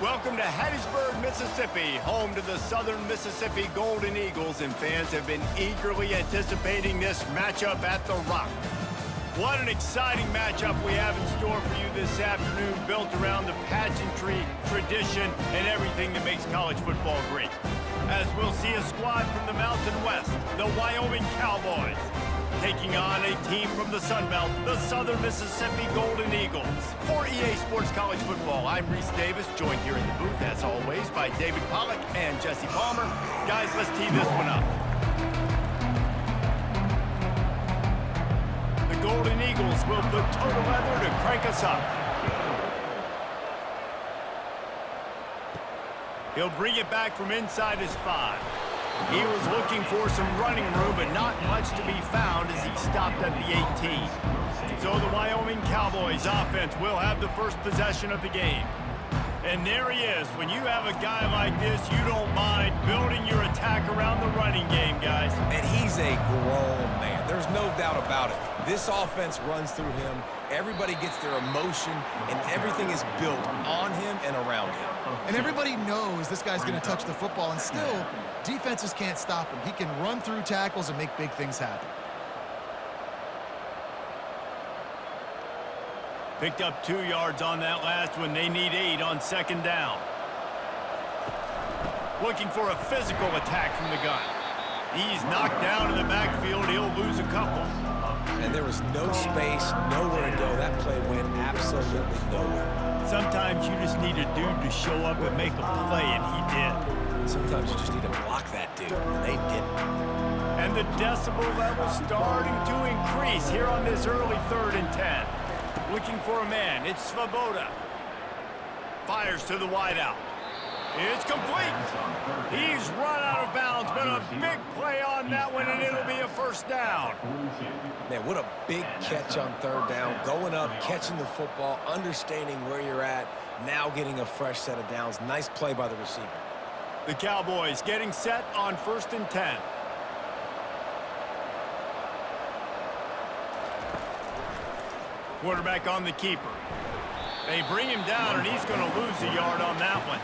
Welcome to Hattiesburg, Mississippi, home to the Southern Mississippi Golden Eagles, and fans have been eagerly anticipating this matchup at the Rock. What an exciting matchup we have in store for you this afternoon, built around the pageantry, tradition, and everything that makes college football great. As we'll see a squad from the Mountain West, the Wyoming Cowboys, taking on a team from the Sun Belt, the Southern Mississippi Golden Eagles. For EA Sports College Football, I'm Reese Davis, joined here in the booth, as always, by David Pollack and Jesse Palmer. Guys, let's tee this one up. The Golden Eagles will put total leather to crank us up. He'll bring it back from inside his 5. He was looking for some running room, but not much to be found as he stopped at the 18. So the Wyoming Cowboys offense will have the first possession of the game. And there he is. When you have a guy like this, you don't mind building your attack around the running game, guys.
And he's a grown man. There's no doubt about it. This offense runs through him. Everybody gets their emotion, and everything is built on him and around him.
And everybody knows this guy's going to touch the football, and still, defenses can't stop him. He can run through tackles and make big things happen.
Picked up 2 yards on that last one. They need 8 on second down. Looking for a physical attack from the gun. He's knocked down in the backfield. He'll lose a couple.
And there was no space, nowhere to go. That play went absolutely nowhere.
Sometimes you just need a dude to show up and make a play, and he did.
Sometimes you just need to block that dude, and they didn't.
And the decibel level starting to increase here on this early 3rd and 10. Looking for a man. It's Svoboda. Fires to the wideout. It's complete. He's run out of bounds, but a big play on that one, and it'll be a first down.
Man, what a big catch on 3rd down. Going up, catching the football, understanding where you're at, now getting a fresh set of downs. Nice play by the receiver.
The Cowboys getting set on 1st and 10. Quarterback on the keeper. They bring him down, and he's going to lose a yard on that one.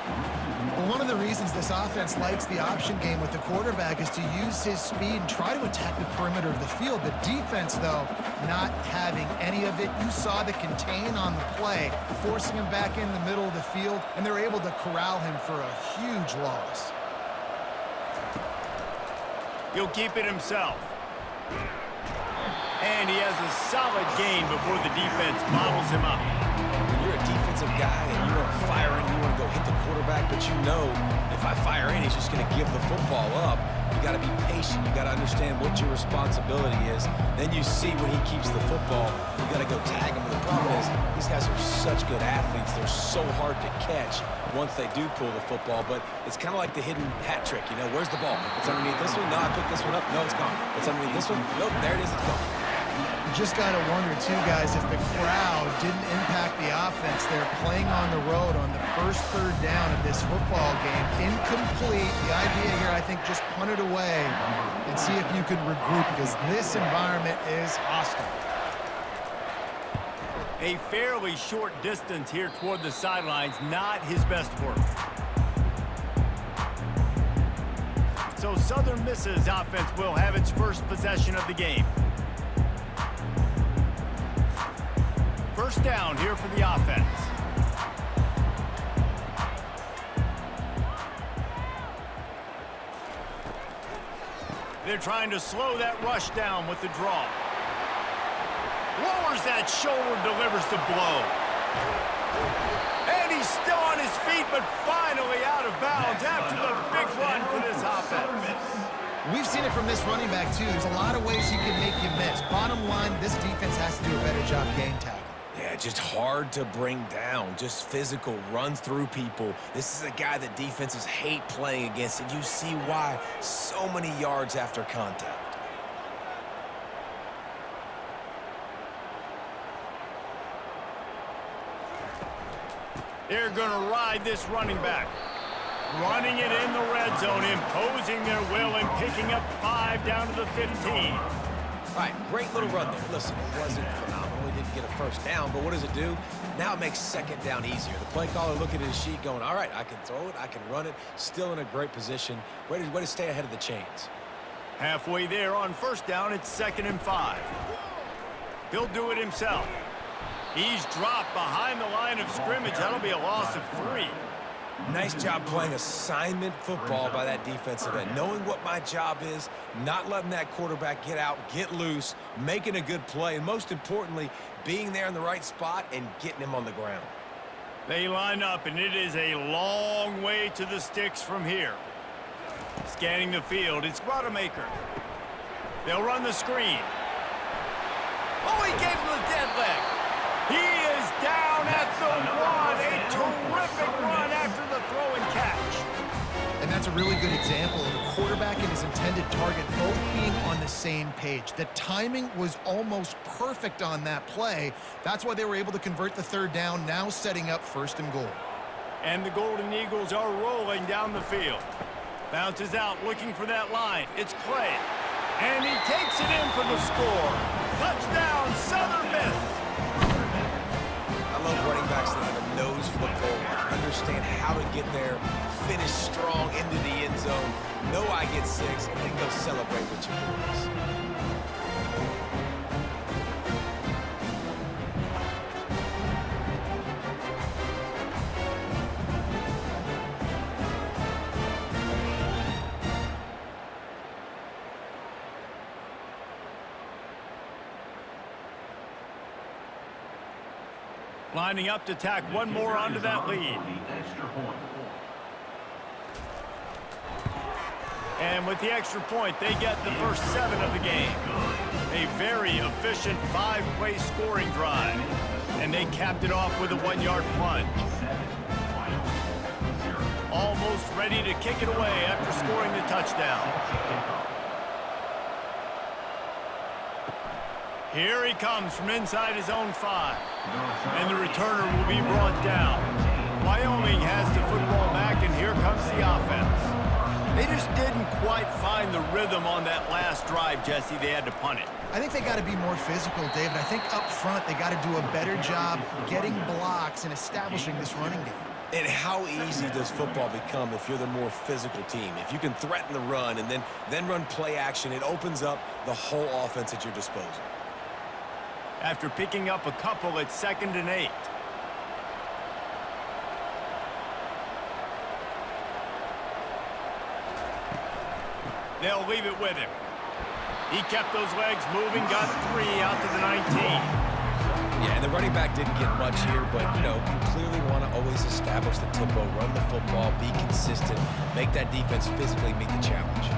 Well, one of the reasons this offense likes the option game with the quarterback is to use his speed and try to attack the perimeter of the field. The defense, though, not having any of it. You saw the contain on the play, forcing him back in the middle of the field, and they're able to corral him for a huge loss.
He'll keep it himself. And he has a solid gain before the defense bottles him up.
When you're a defensive guy and you want to fire in, you want to go hit the quarterback, but you know if I fire in, he's just going to give the football up. You got to be patient. You got to understand what your responsibility is. Then you see when he keeps the football, you got to go tag him. But the problem is these guys are such good athletes. They're so hard to catch once they do pull the football. But it's kind of like the hidden hat trick. You know, where's the ball? It's underneath this one. No, I picked this one up. No, it's gone. It's underneath this one. Nope, there it is. It's gone.
You just got to wonder, too, guys, if the crowd didn't impact the offense. They're playing on the road on the first 3rd down of this football game. Incomplete. The idea here, I think, just punt it away and see if you can regroup, because this environment is hostile.
A fairly short distance here toward the sidelines, not his best work. So Southern Miss's offense will have its first possession of the game. First down here for the offense. They're trying to slow that rush down with the draw. Lowers that shoulder, delivers the blow. And he's still on his feet, but finally out of bounds after the big run for this offense.
We've seen it from this running back, too. There's a lot of ways he can make you miss. Bottom line, this defense has to do a better job game tackling.
Yeah, just hard to bring down. Just physical, runs through people. This is a guy that defenses hate playing against, and you see why. So many yards after contact.
They're going to ride this running back. Running it in the red zone, imposing their will and picking up 5 down to the 15.
All right, great little run there. Listen, it wasn't phenomenal. He didn't get a first down, but what does it do? Now it makes second down easier. The play caller looking at his sheet going, all right, I can throw it, I can run it, still in a great position. Way to stay ahead of the chains.
Halfway there on first down, it's 2nd and 5. He'll do it himself. He's dropped behind the line of scrimmage. That'll be a loss of 3.
Nice job playing assignment football by that defensive end. Knowing what my job is, not letting that quarterback get out, get loose, making a good play, and most importantly, being there in the right spot and getting him on the ground.
They line up, and it is a long way to the sticks from here. Scanning the field, it's Rodemaker. They'll run the screen. Oh, he gave him the dead leg. He is down at the 1. A terrific run after the throw and catch.
And that's a really good example of a quarterback and his intended target both being on the same page. The timing was almost perfect on that play. That's why they were able to convert the 3rd down, now setting up 1st and goal.
And the Golden Eagles are rolling down the field. Bounces out, looking for that line. It's Clay. And he takes it in for the score. Touchdown, Southern Miss.
I love running backs that have a nose for the goal, understand how to get there, finish strong into the end zone, know I get 6, and then go celebrate with your boys.
Lining up to tack one more onto that lead. And with the extra point, they get the first 7 of the game. A very efficient 5-play scoring drive. And they capped it off with a 1-yard plunge. Almost ready to kick it away after scoring the touchdown. Here he comes from inside his own 5. And the returner will be brought down. Wyoming has the football back, and here comes the offense. They just didn't quite find the rhythm on that last drive, Jesse. They had to punt it.
I think they got to be more physical, David. I think up front they got to do a better job getting blocks and establishing this running game.
And how easy does football become if you're the more physical team? If you can threaten the run and then run play action, it opens up the whole offense at your disposal.
After picking up a couple, it's 2nd and 8. They'll leave it with him. He kept those legs moving, got 3 out to the 19.
Yeah, and the running back didn't get much here, but, you know, you clearly want to always establish the tempo, run the football, be consistent, make that defense physically meet the challenge.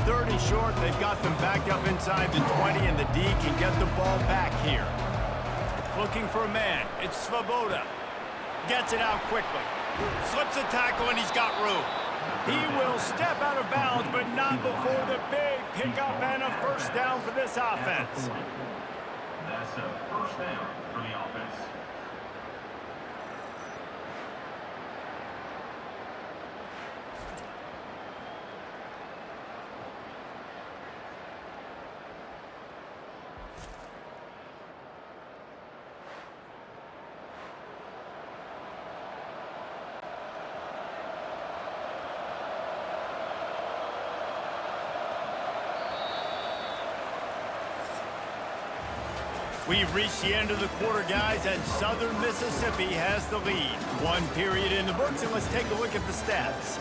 30 short, they've got them backed up inside the 20, and the D can get the ball back here. Looking for a man, it's Svoboda. Gets it out quickly. Slips a tackle, and he's got room. He will step out of bounds, but not before the big pickup and a first down for this offense.
That's a first down for the offense.
We've reached the end of the quarter, guys, and Southern Mississippi has the lead. 1 period in the books, and let's take a look at the stats.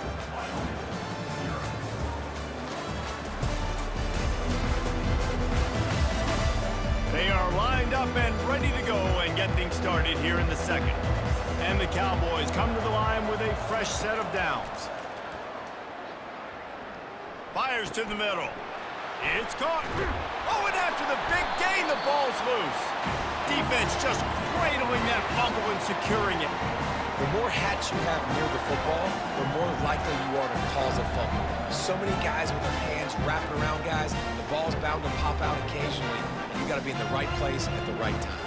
They are lined up and ready to go and get things started here in the 2nd. And the Cowboys come to the line with a fresh set of downs. Fires to the middle. It's caught. Oh, and after the big gain, the ball's loose. Defense just cradling that fumble and securing it.
The more hats you have near the football, the more likely you are to cause a fumble. So many guys with their hands wrapping around guys, the ball's bound to pop out occasionally. You got to be in the right place at the right time.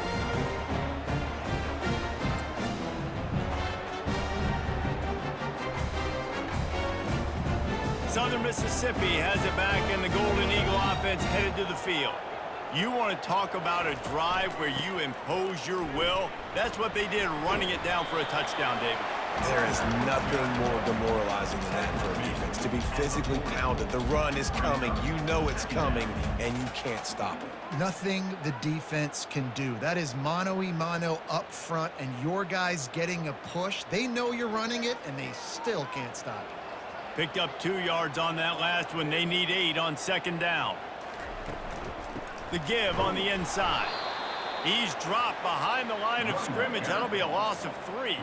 Southern Mississippi has it back, and the Golden Eagle offense headed to the field. You want to talk about a drive where you impose your will? That's what they did, running it down for a touchdown, David.
There is nothing more demoralizing than that for a defense, to be physically pounded. The run is coming. You know it's coming, and you can't stop it.
Nothing the defense can do. That is mano-a-mano up front, and your guys getting a push. They know you're running it, and they still can't stop it.
Picked up 2 yards on that last one. They need 8 on second down. The give on the inside. He's dropped behind the line of scrimmage. That'll be a loss of 3.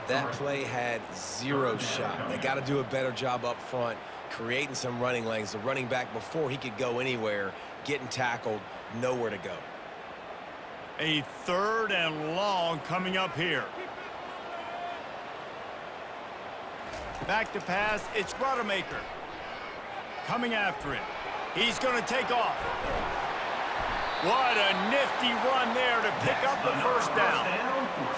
That play had 0 shot. They got to do a better job up front, creating some running lanes. The running back, before he could go anywhere, getting tackled, nowhere to go.
A 3rd and long coming up here. Back to pass. It's Rodemaker coming after him. He's going to take off. What a nifty run there to pick up the first down.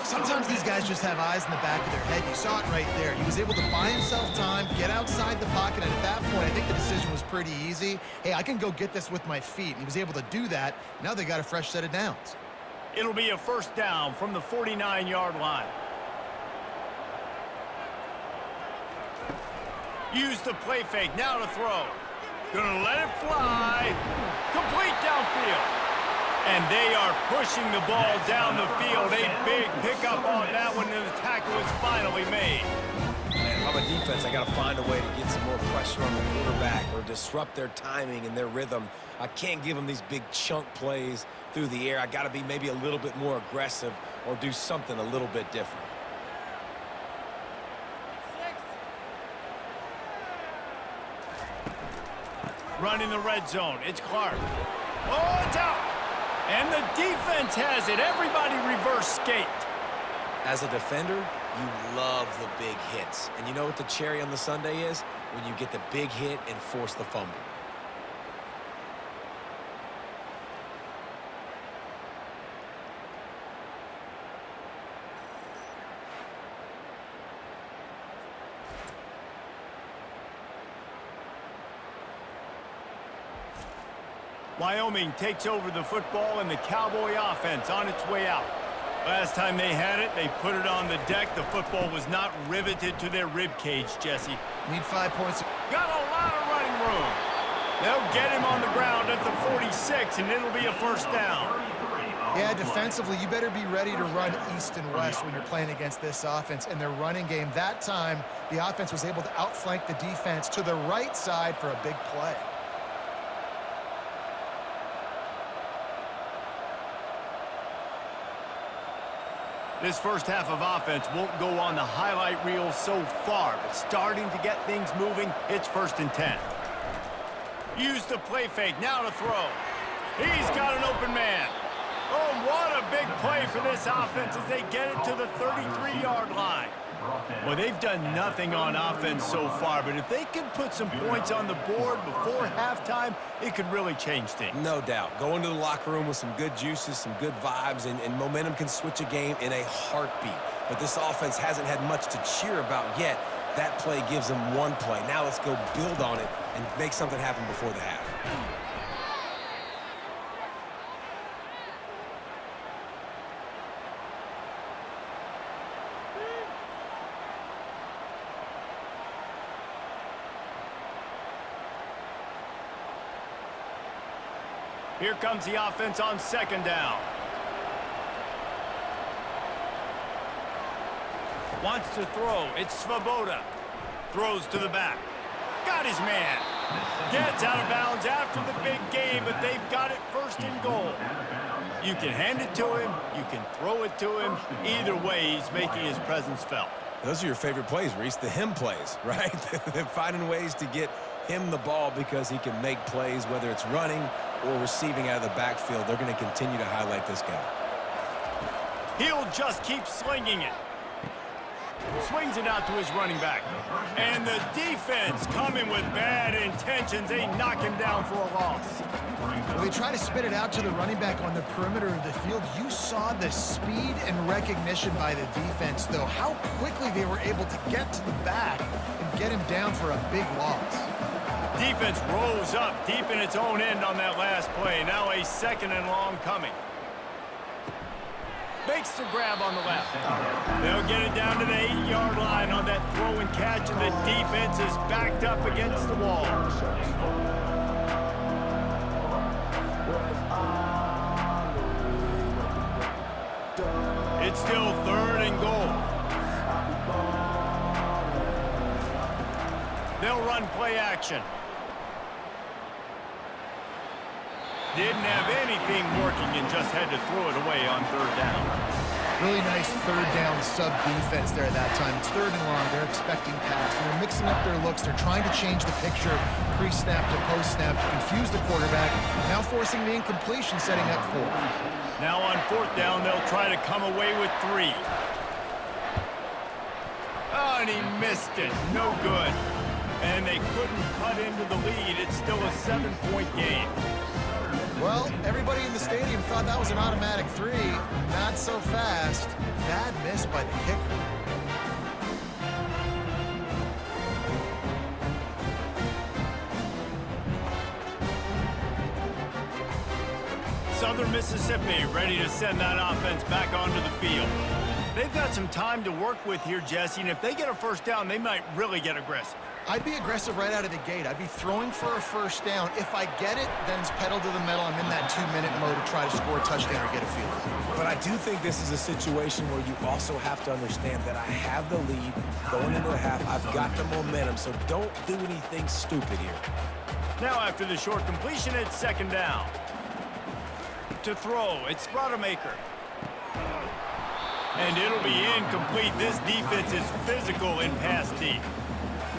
Sometimes these guys just have eyes in the back of their head. You saw it right there. He was able to buy himself time, get outside the pocket, and at that point, I think the decision was pretty easy. Hey, I can go get this with my feet. And he was able to do that. Now they got a fresh set of downs.
It'll be a first down from the 49-yard line. Use the play fake, now to throw. Gonna let it fly. Complete downfield. And they are pushing the ball down the field. A big pickup on that one, and the tackle is finally made.
Man, if I'm a defense, I got to find a way to get some more pressure on the quarterback or disrupt their timing and their rhythm. I can't give them these big chunk plays through the air. I got to be maybe a little bit more aggressive or do something a little bit different.
Running the red zone. It's Clark. Oh, it's out. And the defense has it. Everybody reverse skate.
As a defender, you love the big hits. And you know what the cherry on the sundae is? When you get the big hit and force the fumble.
Wyoming takes over the football, and the Cowboy offense on its way out. Last time they had it, they put it on the deck. The football was not riveted to their rib cage, Jesse.
Need 5 points.
Got a lot of running room. They'll get him on the ground at the 46, and it'll be a first down.
Yeah, defensively, you better be ready to run east and west when you're playing against this offense. And their running game, that time, the offense was able to outflank the defense to the right side for a big play.
This first half of offense won't go on the highlight reel so far, but starting to get things moving, it's 1st and 10. Use the play fake, now to throw. He's got an open man. Oh, what a big play for this offense as they get it to the 33-yard line. Well, they've done nothing on offense so far, but if they can put some points on the board before halftime, it could really change things.
No doubt. Go into the locker room with some good juices, some good vibes, and momentum can switch a game in a heartbeat. But this offense hasn't had much to cheer about yet. That play gives them one play. Now let's go build on it and make something happen before the half.
Here comes the offense on second down. Wants to throw. It's Svoboda. Throws to the back. Got his man. Gets out of bounds after the big game, but they've got it 1st and goal. You can hand it to him. You can throw it to him. Either way, he's making his presence felt.
Those are your favorite plays, Reese, the him plays, right? They're finding ways to get him the ball because he can make plays, whether it's running or receiving out of the backfield. They're going to continue to highlight this guy.
He'll just keep slinging it. Swings it out to his running back. And the defense coming with bad intentions. They knock him down for a loss.
Well, they try to spit it out to the running back on the perimeter of the field. You saw the speed and recognition by the defense, though. How quickly they were able to get to the back and get him down for a big loss.
Defense rolls up deep in its own end on that last play. Now a 2nd and long coming. Makes the grab on the left. They'll get it down to the 8-yard line on that throw and catch, and the defense is backed up against the wall. It's still 3rd and goal. They'll run play action. Didn't have anything working and just had to throw it away on 3rd down.
Really nice 3rd down sub defense there that time. It's 3rd and long. They're expecting pass. They're mixing up their looks. They're trying to change the picture pre-snap to post-snap to confuse the quarterback. Now forcing the incompletion, setting up 4th.
Now on 4th down, they'll try to come away with 3. Oh, and he missed it. No good. And they couldn't cut into the lead. It's still a 7-point game.
Well, everybody in the stadium thought that was an automatic 3. Not so fast. Bad miss by the kicker.
Southern Mississippi ready to send that offense back onto the field. They've got some time to work with here, Jesse, and if they get a 1st down, they might really get aggressive.
I'd be aggressive right out of the gate. I'd be throwing for a 1st down. If I get it, then it's pedal to the metal. I'm in that 2-minute mode to try to score a touchdown or get a field goal.
But I do think this is a situation where you also have to understand that I have the lead going into the half. I've got the momentum, so don't do anything stupid here.
Now after the short completion, it's 2nd down. To throw, it's Rodemaker. And it'll be incomplete. This defense is physical in pass deep.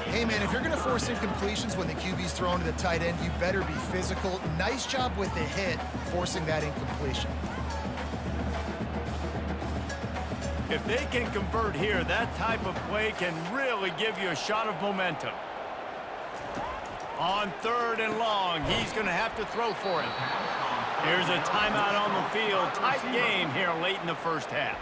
Hey, man, if you're going to force incompletions when the QB's thrown to the tight end, you better be physical. Nice job with the hit, forcing that incompletion.
If they can convert here, that type of play can really give you a shot of momentum. On 3rd and long, he's going to have to throw for it. Here's a timeout on the field. Tight game here late in the 1st half.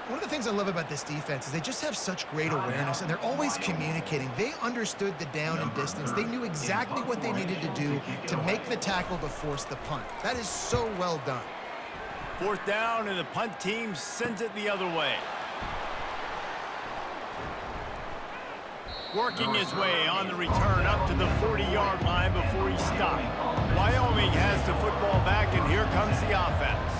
One of the things I love about this defense is they just have such great awareness, and they're always communicating. They understood the down and distance. They knew exactly what they needed to do to make the tackle to force the punt. That is so well done.
4th down, and the punt team sends it the other way. Working his way on the return up to the 40-yard line before he stopped. Wyoming has the football back, and here comes the offense.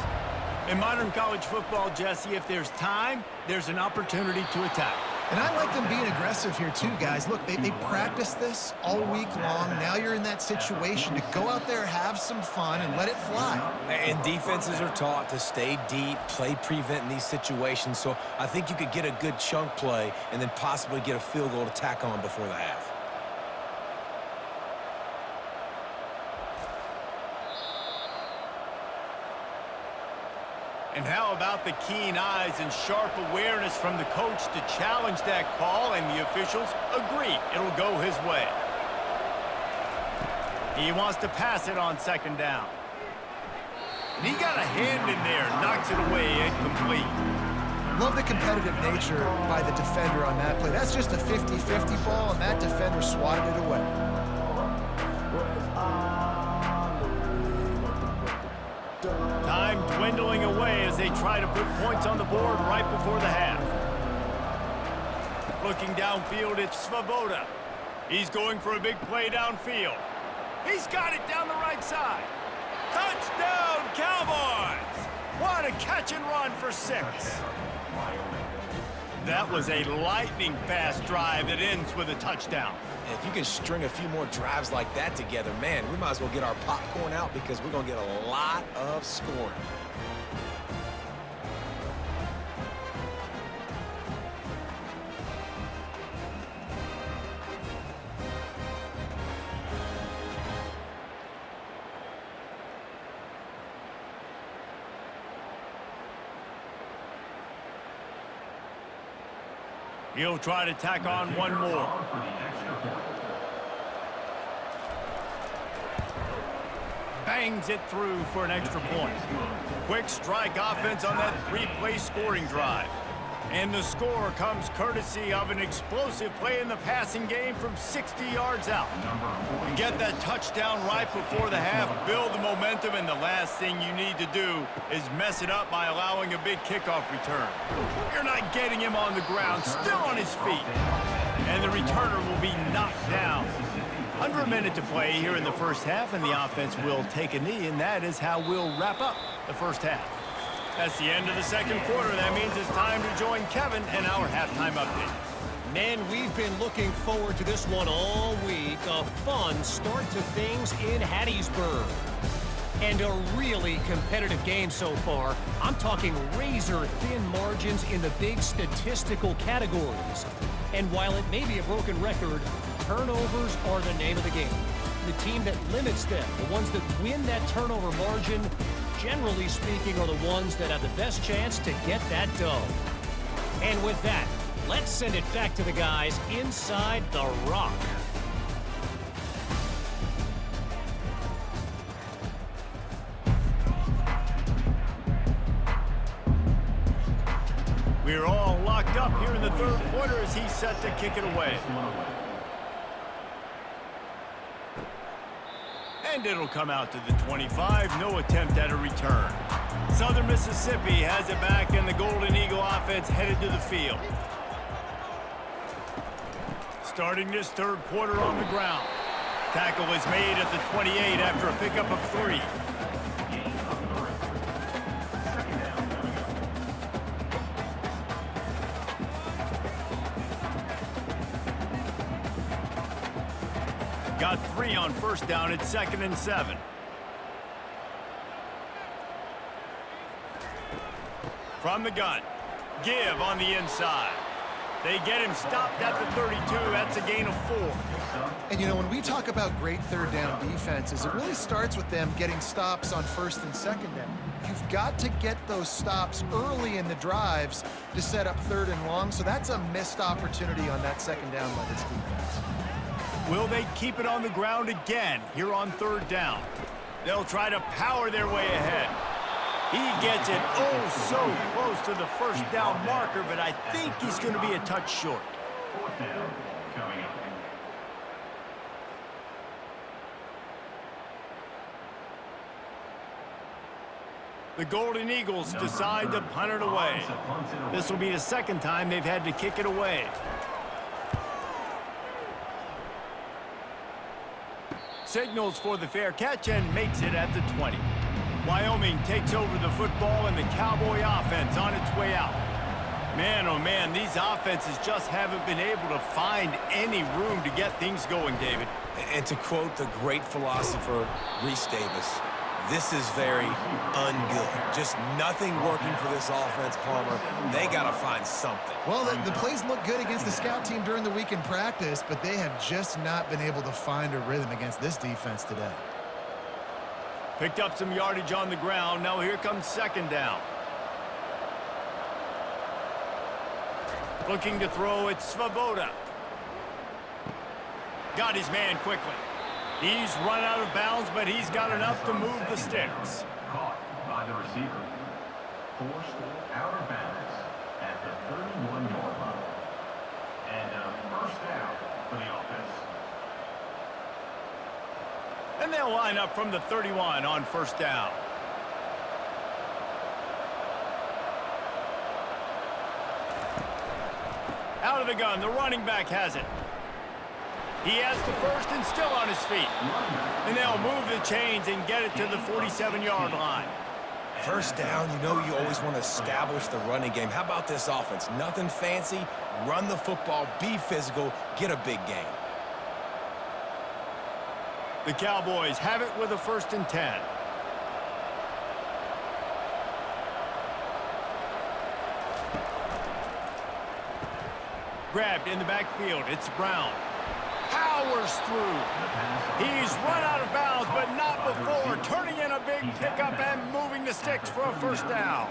In modern college football, Jesse, if there's time, there's an opportunity to attack.
And I like them being aggressive here too, guys. Look, they practiced this all week long. Now you're in that situation to go out there, have some fun, and let it fly.
And defenses are taught to stay deep, play prevent in these situations. So I think you could get a good chunk play and then possibly get a field goal to tack on before the half.
And how about the keen eyes and sharp awareness from the coach to challenge that call, and the officials agree it'll go his way. He wants to pass it on 2nd down. And he got a hand in there, knocks it away, incomplete.
Love the competitive nature by the defender on that play. That's just a 50-50 ball, and that defender swatted it away.
Time dwindling away as they try to put points on the board right before the half. Looking downfield, it's Svoboda. He's going for a big play downfield. He's got it down the right side. Touchdown, Cowboys! What a catch and run for 6. That was a lightning-fast drive that ends with a touchdown.
And if you can string a few more drives like that together, man, we might as well get our popcorn out because we're going to get a lot of scoring.
He'll try to tack on one more. Bangs it through for an extra point. Quick strike offense on that 3-play scoring drive. And the score comes courtesy of an explosive play in the passing game from 60 yards out. You get that touchdown right before the half, build the momentum, and the last thing you need to do is mess it up by allowing a big kickoff return. You're not getting him on the ground, still on his feet. And the returner will be knocked down. Under a minute to play here in the first half, and the offense will take a knee, and that is how we'll wrap up the first half. That's the end of the second quarter. That means it's time to join Kevin and our halftime update.
Man, we've been looking forward to this one all week. A fun start to things in Hattiesburg. And a really competitive game so far. I'm talking razor-thin margins in the big statistical categories. And while it may be a broken record, turnovers are the name of the game. The team that limits them, the ones that win that turnover margin, generally speaking, are the ones that have the best chance to get that dub. And with that, let's send it back to the guys inside the Rock.
We're all locked up here in the third quarter as he's set to kick it away. And it'll come out to the 25. No attempt at a return. Southern Mississippi has it back, and the Golden Eagle offense headed to the field. Starting this third quarter on the ground. Tackle is made at the 28 after a pickup of 3. Got 3 on first down at 2nd and 7. From the gun. Give on the inside. They get him stopped at the 32. That's a gain of 4.
And, you know, when we talk about great third down defenses, it really starts with them getting stops on first and second down. You've got to get those stops early in the drives to set up third and long, so that's a missed opportunity on that second down by this defense.
Will they keep it on the ground again here on third down? They'll try to power their way ahead. He gets it oh so close to the first down marker, but I think he's going to be a touch short.
Fourth down coming up.
The Golden Eagles decide to punt it away. This will be the second time they've had to kick it away. Signals for the fair catch and makes it at the 20. Wyoming takes over the football and the Cowboy offense on its way out. Man, oh man, these offenses just haven't been able to find any room to get things going, David.
And to quote the great philosopher Reese Davis, this is very ungood. Just nothing working for this offense, Palmer. They got to find something.
Well, the plays look good against the scout team during the week in practice, but they have just not been able to find a rhythm against this defense today.
Picked up some yardage on the ground. Now here comes second down. Looking to throw, it's Svoboda. Got his man quickly. He's run out of bounds, but he's got enough to move the sticks.
Caught by the receiver. Forced out of bounds at the 31-yard line. And a first down for the offense.
And they'll line up from the 31 on first down. Out of the gun, the running back has it. He has the first and still on his feet. And they'll move the chains and get it to the 47-yard line.
First down, you know you always want to establish the running game. How about this offense? Nothing fancy. Run the football, be physical, get a big gain.
The Cowboys have it with a 1st and 10. Grabbed in the backfield. It's Brown. Powers through. He's run out of bounds, but not before. Turning in a big pickup and moving the sticks for a first down.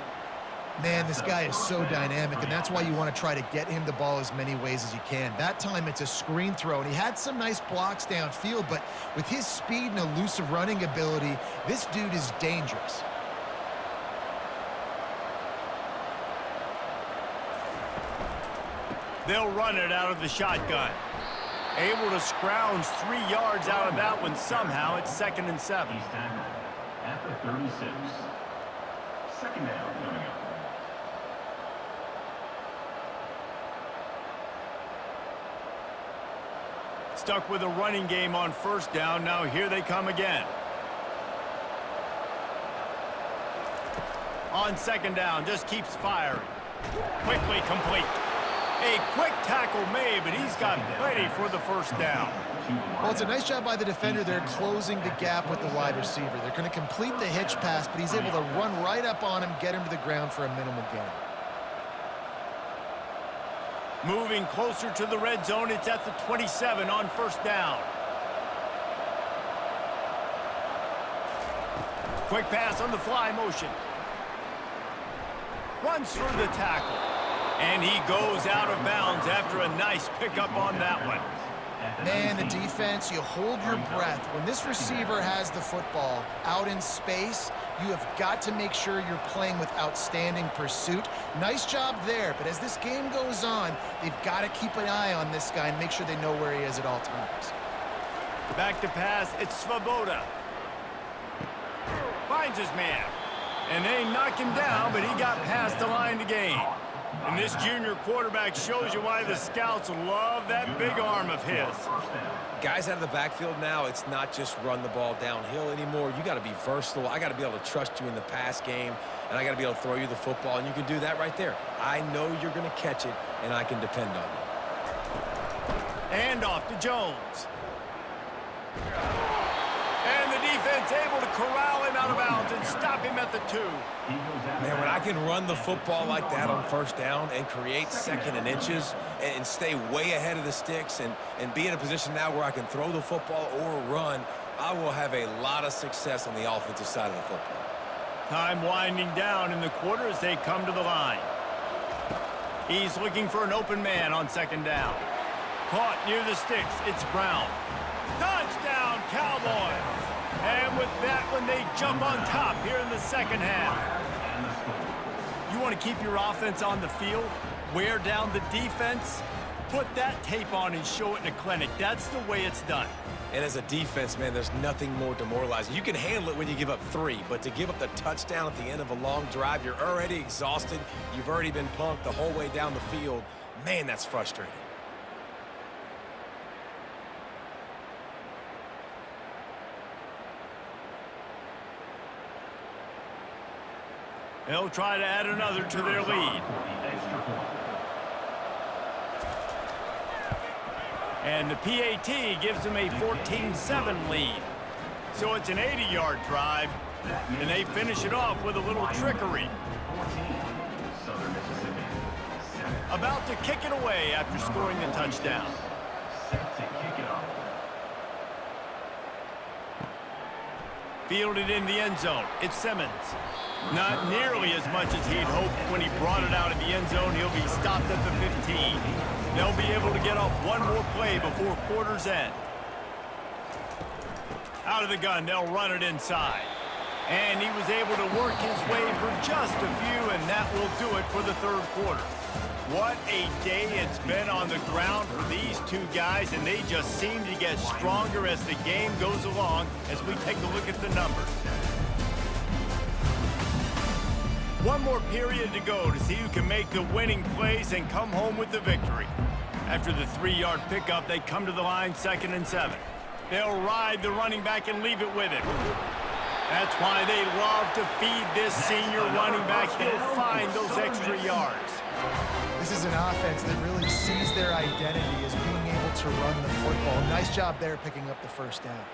Man, this guy is so dynamic, and that's why you want to try to get him the ball as many ways as you can. That time, it's a screen throw, and he had some nice blocks downfield, but with his speed and elusive running ability, this dude is dangerous.
They'll run it out of the shotgun. Able to scrounge 3 yards out of that one somehow. It's 2nd and 7.
He's tackled at the 36. Second down coming up.
Stuck with a running game on 1st down. Now here they come again. On 2nd down, just keeps firing. Quickly complete. A quick tackle made, but he's got plenty for the 1st down.
Well, it's a nice job by the defender there closing the gap with the wide receiver. They're going to complete the hitch pass, but he's able to run right up on him, get him to the ground for a minimal gain.
Moving closer to the red zone, it's at the 27 on 1st down. Quick pass on the fly motion. Runs through the tackle. And he goes out of bounds after a nice pickup on that one.
Man, the defense, you hold your breath. When this receiver has the football out in space, you have got to make sure you're playing with outstanding pursuit. Nice job there, but as this game goes on, they've got to keep an eye on this guy and make sure they know where he is at all times.
Back to pass, it's Svoboda. Finds his man. And they knock him down, but he got past the line to gain. And this junior quarterback shows you why the scouts love that big arm of his.
Guys out of the backfield now, it's not just run the ball downhill anymore. You got to be versatile. I got to be able to trust you in the pass game, and I got to be able to throw you the football, and you can do that right there. I know you're going to catch it, and I can depend on you.
And off to Jones. And the defense able to corral him out of bounds and stop him at the 2.
Man, when I can run the football like that on 1st down and create 2nd and inches and stay way ahead of the sticks and be in a position now where I can throw the football or run, I will have a lot of success on the offensive side of the football.
Time winding down in the quarter as they come to the line. He's looking for an open man on 2nd down. Caught near the sticks. It's Brown. Touchdown, Cowboys! And with that one, they jump on top here in the 2nd half. You want to keep your offense on the field? Wear down the defense? Put that tape on and show it in a clinic. That's the way it's done.
And as a defense, man, there's nothing more demoralizing. You can handle it when you give up 3, but to give up the touchdown at the end of a long drive, you're already exhausted. You've already been pumped the whole way down the field. Man, that's frustrating.
They'll try to add another to their lead. And the PAT gives them a 14-7 lead. So it's an 80-yard drive, and they finish it off with a little trickery. About to kick it away after scoring the touchdown. Fielded in the end zone. It's Simmons. Not nearly as much as he'd hoped when he brought it out of the end zone. He'll be stopped at the 15. They'll be able to get off one more play before quarter's end. Out of the gun, they'll run it inside. And he was able to work his way for just a few, and that will do it for the 3rd quarter. What a day it's been on the ground for these two guys, and they just seem to get stronger as the game goes along as we take a look at the numbers. One more period to go to see who can make the winning plays and come home with the victory. After the 3-yard pickup, they come to the line 2nd and 7. They'll ride the running back and leave it with him. That's why they love to feed this senior running back. He'll find those extra yards.
This is an offense that really sees their identity as being able to run the football. Nice job there picking up the 1st down.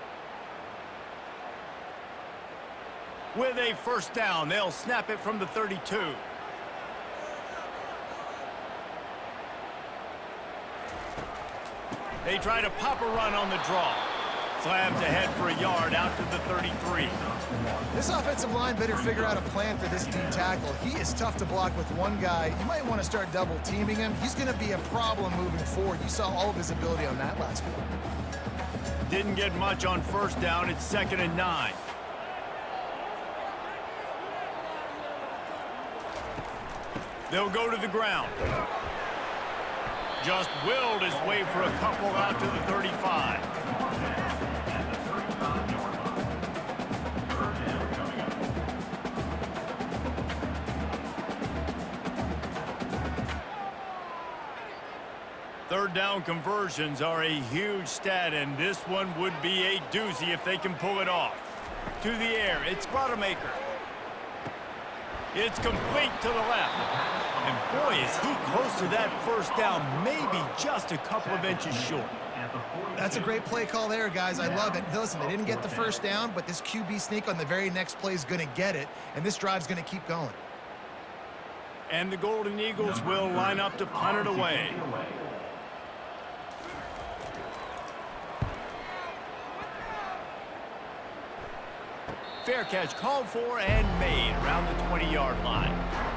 With a 1st down, they'll snap it from the 32. They try to pop a run on the draw. Slams ahead for a yard out to the 33.
This offensive line better figure out a plan for this D tackle. He is tough to block with one guy. You might want to start double teaming him. He's going to be a problem moving forward. You saw all of his ability on that last one.
Didn't get much on 1st down. It's 2nd and 9. They'll go to the ground. Just willed his way for a couple out to the 35. Third down conversions are a huge stat, and this one would be a doozy if they can pull it off. To the air, it's Rodemaker. It's complete to the left. And boy, is he close to that first down, maybe just a couple of inches short.
That's a great play call there, guys. I love it. Listen, they didn't get the first down, but this QB sneak on the very next play is going to get it, and this drive's going to keep going.
And the Golden Eagles will line up to punt it away. Fair catch called for and made around the 20-yard line.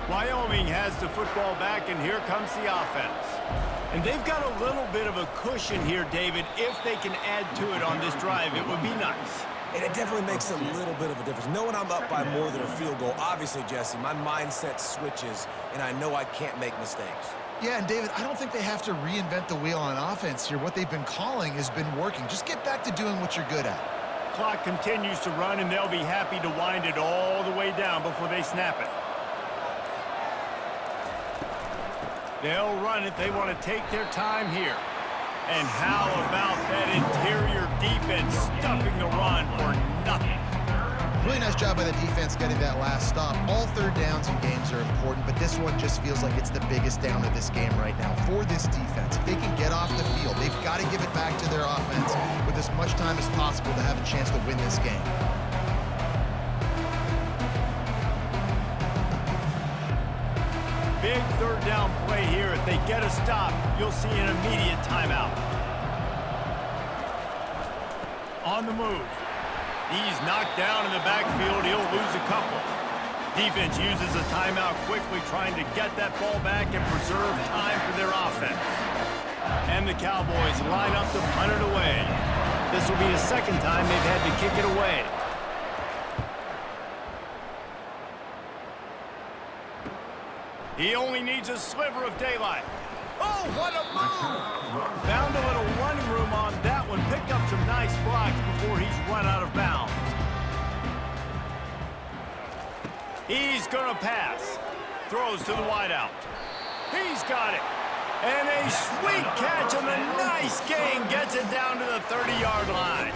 Wyoming has the football back, and here comes the offense. And they've got a little bit of a cushion here, David. If they can add to it on this drive, it would be nice.
And it definitely makes a little bit of a difference. Knowing I'm up by more than a field goal, obviously, Jesse, my mindset switches, and I know I can't make mistakes.
Yeah, and David, I don't think they have to reinvent the wheel on offense here. What they've been calling has been working. Just get back to doing what you're good at.
Clock continues to run, and they'll be happy to wind it all the way down before they snap it. They'll run it. They want to take their time here. And how about that interior defense stuffing the run for nothing?
Really nice job by the defense getting that last stop. All third downs in games are important, but this one just feels like it's the biggest down of this game right now for this defense. If they can get off the field, they've got to give it back to their offense with as much time as possible to have a chance to win this game.
Big third down play here. If they get a stop, you'll see an immediate timeout. On the move. He's knocked down in the backfield. He'll lose a couple. Defense uses a timeout quickly, trying to get that ball back and preserve time for their offense. And the Cowboys line up to punt it away. This will be the second time they've had to kick it away. He only needs a sliver of daylight. Oh, what a move! Found a little running room on that one. Picked up some nice blocks before he's run out of bounds. He's going to pass. Throws to the wideout. He's got it. And a sweet catch and a nice gain gets it down to the 30-yard line.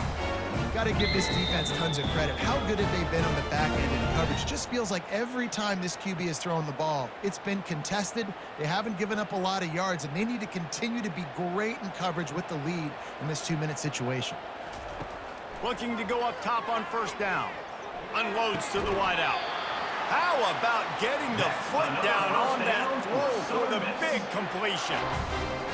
Got to give this defense tons of credit. How good have they been on the back end in coverage? Just feels like every time this QB has thrown the ball, it's been contested. They haven't given up a lot of yards, and they need to continue to be great in coverage with the lead in this 2-minute situation.
Looking to go up top on first down. Unloads to the wideout. How about getting the foot down on that throw for the big completion?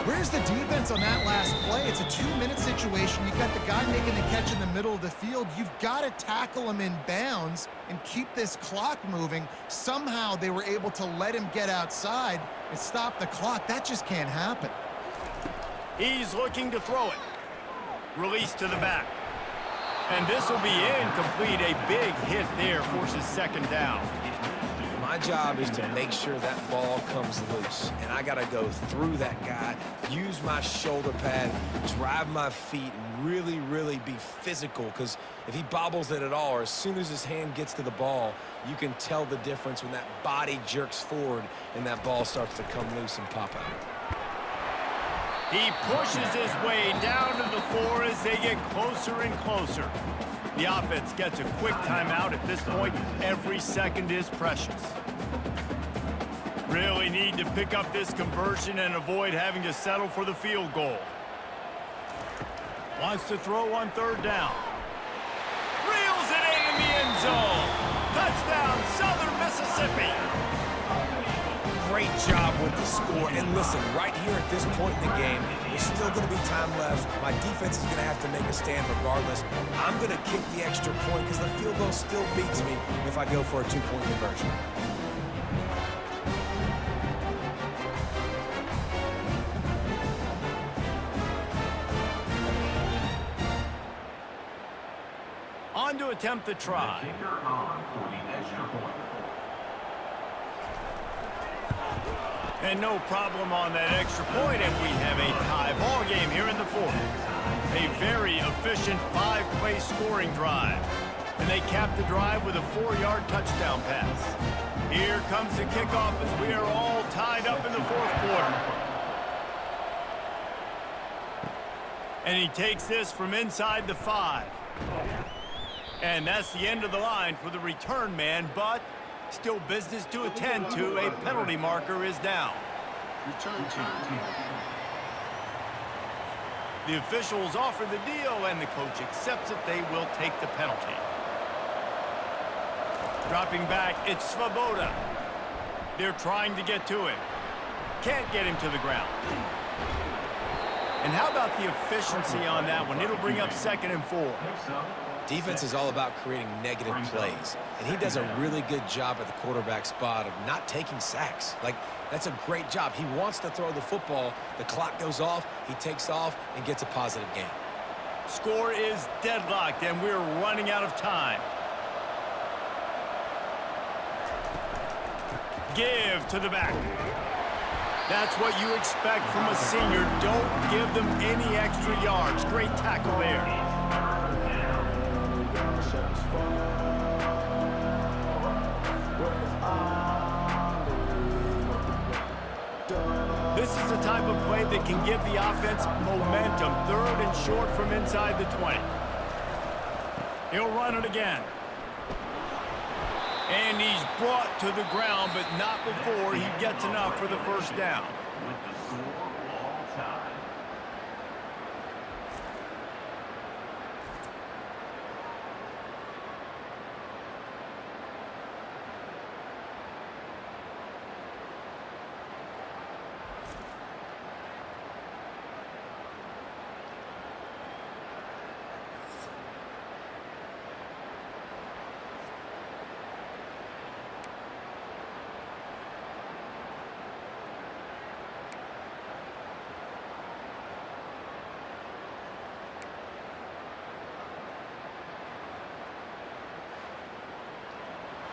Where's the defense on that last play? It's a 2-minute situation. You've got the guy making the catch in the middle of the field. You've got to tackle him in bounds and keep this clock moving. Somehow they were able to let him get outside and stop the clock. That just can't happen.
He's looking to throw it. Release to the back. And this will be incomplete. A big hit there forces second down.
My job is to make sure that ball comes loose, and I got to go through that guy, use my shoulder pad, drive my feet, and really, really be physical, because if he bobbles it at all, or as soon as his hand gets to the ball, you can tell the difference when that body jerks forward and that ball starts to come loose and pop out.
He pushes his way down to the 4 as they get closer and closer. The offense gets a quick timeout. At this point, every second is precious. Really need to pick up this conversion and avoid having to settle for the field goal. Wants to throw on third down. Reels it in the end zone. Touchdown, Southern Mississippi.
Great job with the score. And listen, right here at this point in the game, there's still going to be time left. My defense is going to have to make a stand regardless. I'm going to kick the extra point because the field goal still beats me if I go for a 2-point conversion.
On to attempt the try.
The kicker on for the extra point.
And no problem on that extra point, and we have a tie ball game here in the fourth. A very efficient 5-play scoring drive. And they cap the drive with a 4-yard touchdown pass. Here comes the kickoff as we are all tied up in the fourth quarter. And he takes this from inside the 5. And that's the end of the line for the return man, but still business to attend to. A penalty marker is down.
Return team.
The officials offer the deal, and the coach accepts it. They will take the penalty. Dropping back, it's Svoboda. They're trying to get to him. Can't get him to the ground. And how about the efficiency on that one? It'll bring up 2nd and 4.
Defense is all about creating negative plays, and he does a really good job at the quarterback spot of not taking sacks. Like, that's a great job. He wants to throw the football. The clock goes off, he takes off, and gets a positive gain.
Score is deadlocked, and we're running out of time. Give to the back. That's what you expect from a senior. Don't give them any extra yards. Great tackle there. This is the type of play that can give the offense momentum. 3rd and short from inside the 20. He'll run it again. And he's brought to the ground, but not before he gets enough for the first down.
With the score all time.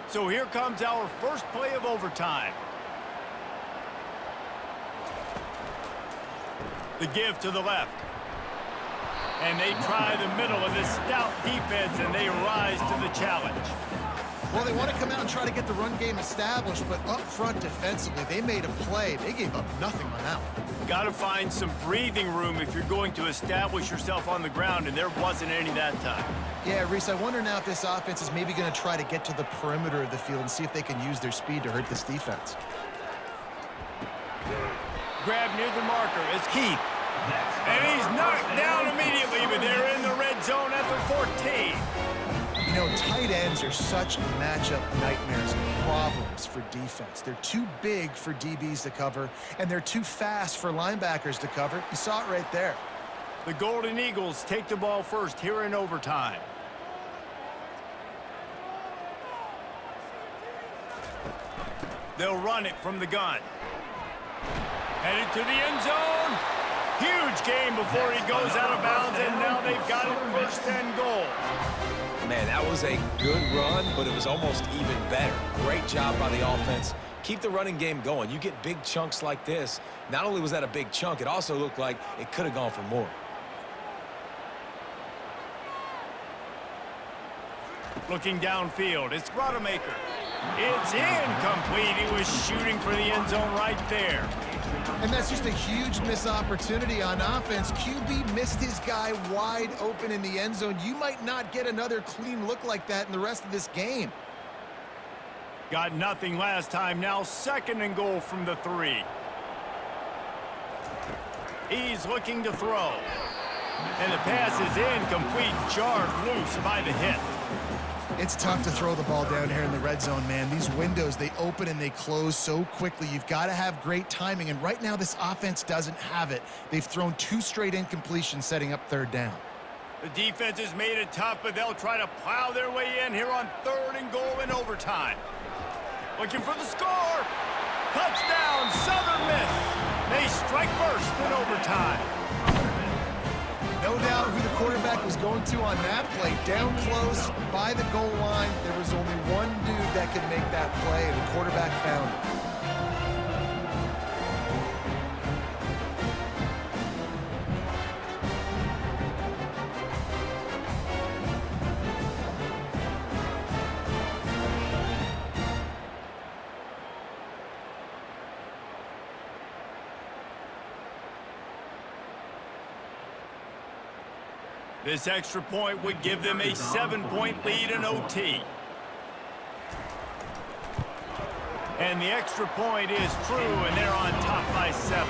So here comes our first play of overtime. The give to the left. And they try the middle of this stout defense, and they rise to the challenge.
Well, they want to come out and try to get the run game established, but up front defensively, they made a play. They gave up nothing on that one.
Got to find some breathing room if you're going to establish yourself on the ground, and there wasn't any that time.
Yeah, Reese, I wonder now if this offense is maybe going to try to get to the perimeter of the field and see if they can use their speed to hurt this defense.
Grab near the marker is Keith. And he's knocked down immediately, but they're in the red zone at the 14.
You know, tight ends are such matchup nightmares and problems for defense. They're too big for DBs to cover, and they're too fast for linebackers to cover. You saw it right there.
The Golden Eagles take the ball first here in overtime. They'll run it from the gun. Headed to the end zone. Huge gain before he goes out of bounds, and now they've got it 1st and goal.
Man, that was a good run, but it was almost even better. Great job by the offense. Keep the running game going. You get big chunks like this. Not only was that a big chunk, it also looked like it could have gone for more.
Looking downfield, it's Rodemaker. It's incomplete. He was shooting for the end zone right there.
And that's just a huge missed opportunity on offense. QB missed his guy wide open in the end zone. You might not get another clean look like that in the rest of this game.
Got nothing last time. Now 2nd and goal from the 3. He's looking to throw. And the pass is incomplete. Jarred loose by the hit.
It's tough to throw the ball down here in the red zone, man. These windows, they open and they close so quickly. You've got to have great timing, and right now this offense doesn't have it. They've thrown 2 straight incompletions setting up 3rd down.
The defense has made it tough, but they'll try to plow their way in here on 3rd and goal in overtime. Looking for the score. Touchdown, Southern Miss. They strike first in overtime.
No doubt who the quarterback was going to on that play. Down close, by the goal line. There was only one dude that could make that play, and the quarterback found it.
This extra point would give them a 7-point lead in OT. And the extra point is true, and they're on top by 7.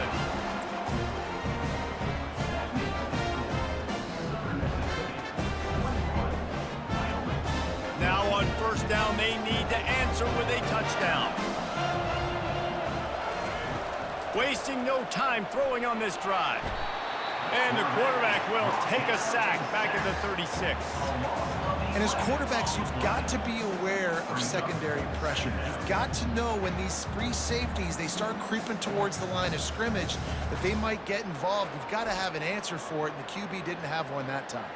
Now on first down, they need to answer with a touchdown. Wasting no time throwing on this drive. And the quarterback will take a sack back at the 36.
And as quarterbacks, you've got to be aware of secondary pressure. You've got to know when these free safeties, they start creeping towards the line of scrimmage, that they might get involved. You've got to have an answer for it, and the QB didn't have one that time.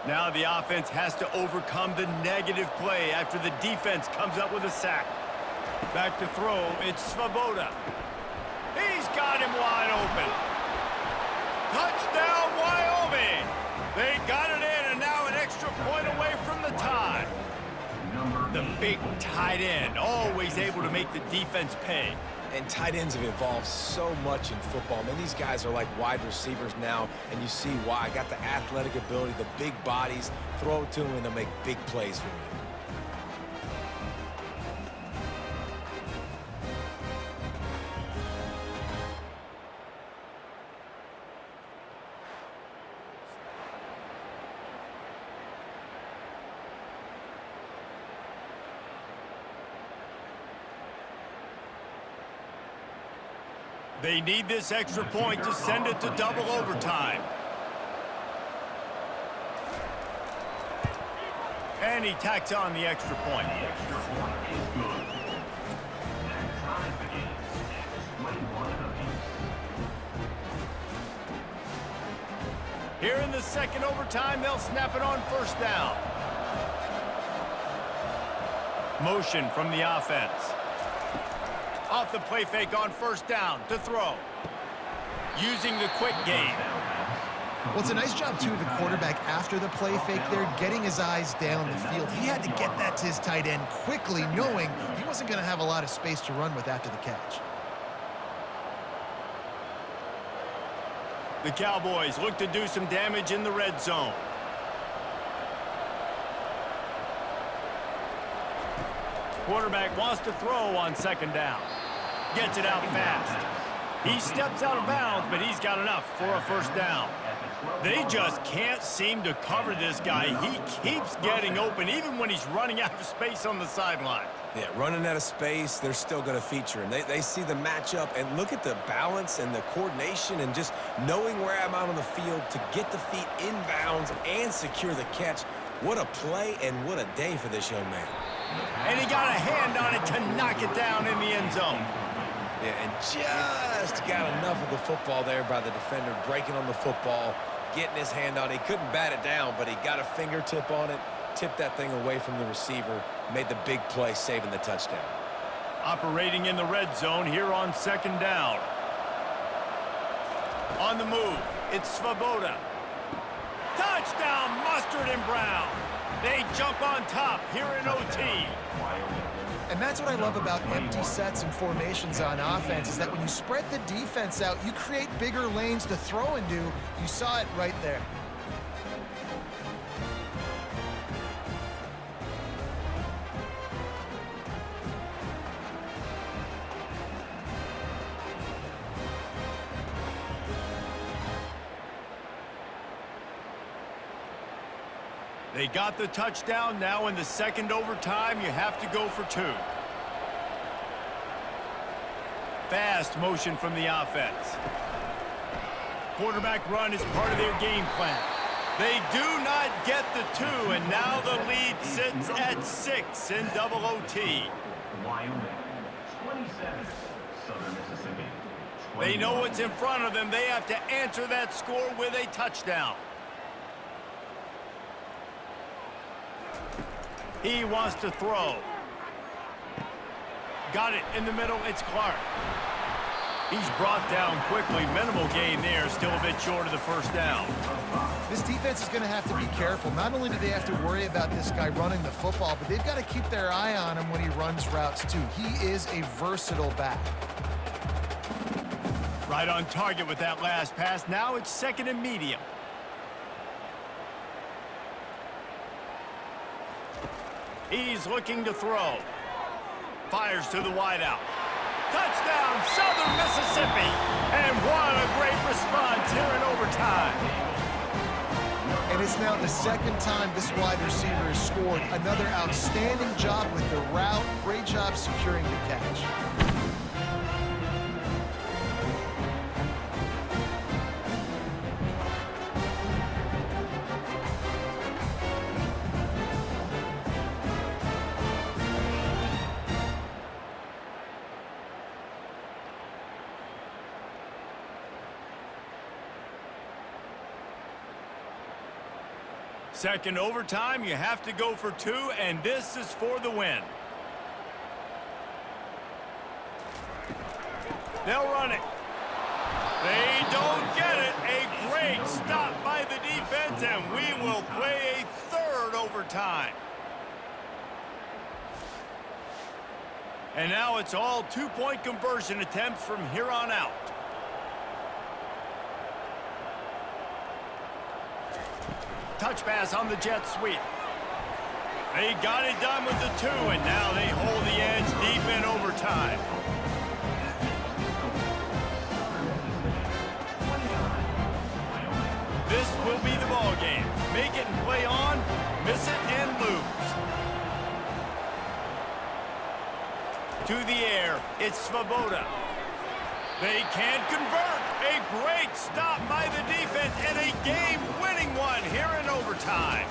Now the offense has to overcome the negative play after the defense comes up with a sack. Back to throw, it's Svoboda. He's got him wide open. Touchdown, Wyoming! They got it in, and now an extra point away from the tie. The big tight end, always able to make the defense pay.
And tight ends have evolved so much in football. Man, these guys are like wide receivers now, and you see why. Got the athletic ability, the big bodies. Throw it to them, and they'll make big plays for you.
They need this extra point to send it to double overtime. And he tacks on the extra point.
The extra point is good. That ties the game at 21 apiece.
Here in the second overtime, they'll snap it on first down. Motion from the offense. Off the play fake on first down to throw. Using the quick game.
Well, it's a nice job, too, of the quarterback after the play fake there, getting his eyes down the field. He had to get that to his tight end quickly, knowing he wasn't going to have a lot of space to run with after the catch.
The Cowboys look to do some damage in the red zone. Quarterback wants to throw on second down. Gets it out fast. He steps out of bounds, but he's got enough for a first down. They just can't seem to cover this guy. He keeps getting open, even when he's running out of space on the sideline.
Yeah, running out of space, they're still going to feature him. They see the matchup, and look at the balance and the coordination and just knowing where I'm out on the field to get the feet inbounds and secure the catch. What a play and what a day for this young man.
And he got a hand on it to knock it down in the end zone.
Yeah, and just got enough of the football there by the defender, breaking on the football, getting his hand on it. He couldn't bat it down, but he got a fingertip on it, tipped that thing away from the receiver, made the big play, saving the touchdown.
Operating in the red zone here on second down. On the move, it's Svoboda. Touchdown, Mustard and Brown. They jump on top here in OT.
And that's what I love about empty sets and formations on offense, is that when you spread the defense out, you create bigger lanes to throw into. You saw it right there.
They got the touchdown. Now in the second overtime, you have to go for 2. Fast motion from the offense. Quarterback run is part of their game plan. They do not get the 2, and now the lead sits at 6 in double OT.
Wyoming, 27, Southern Mississippi.
They know what's in front of them. They have to answer that score with a touchdown. He wants to throw. Got it in the middle. It's Clark. He's brought down quickly. Minimal gain there. Still a bit short of the first down.
This defense is going to have to be careful. Not only do they have to worry about this guy running the football, but they've got to keep their eye on him when he runs routes too. He is a versatile back.
Right on target with that last pass. Now it's 2nd and medium. He's looking to throw. Fires to the wideout. Touchdown, Southern Mississippi. And what a great response here in overtime.
And it's now the 2nd time this wide receiver has scored. Another outstanding job with the route. Great job securing the catch.
Second overtime, you have to go for 2, and this is for the win. They'll run it. They don't get it. A great stop by the defense, and we will play a 3rd overtime. And now it's all 2-point conversion attempts from here on out. Touch pass on the jet sweep. They got it done with the 2, and now they hold the edge deep in overtime. This will be the ball game. Make it and play on, miss it and lose. To the air, it's Svoboda. They can't convert. A great stop by the defense and a game-winning one here in overtime.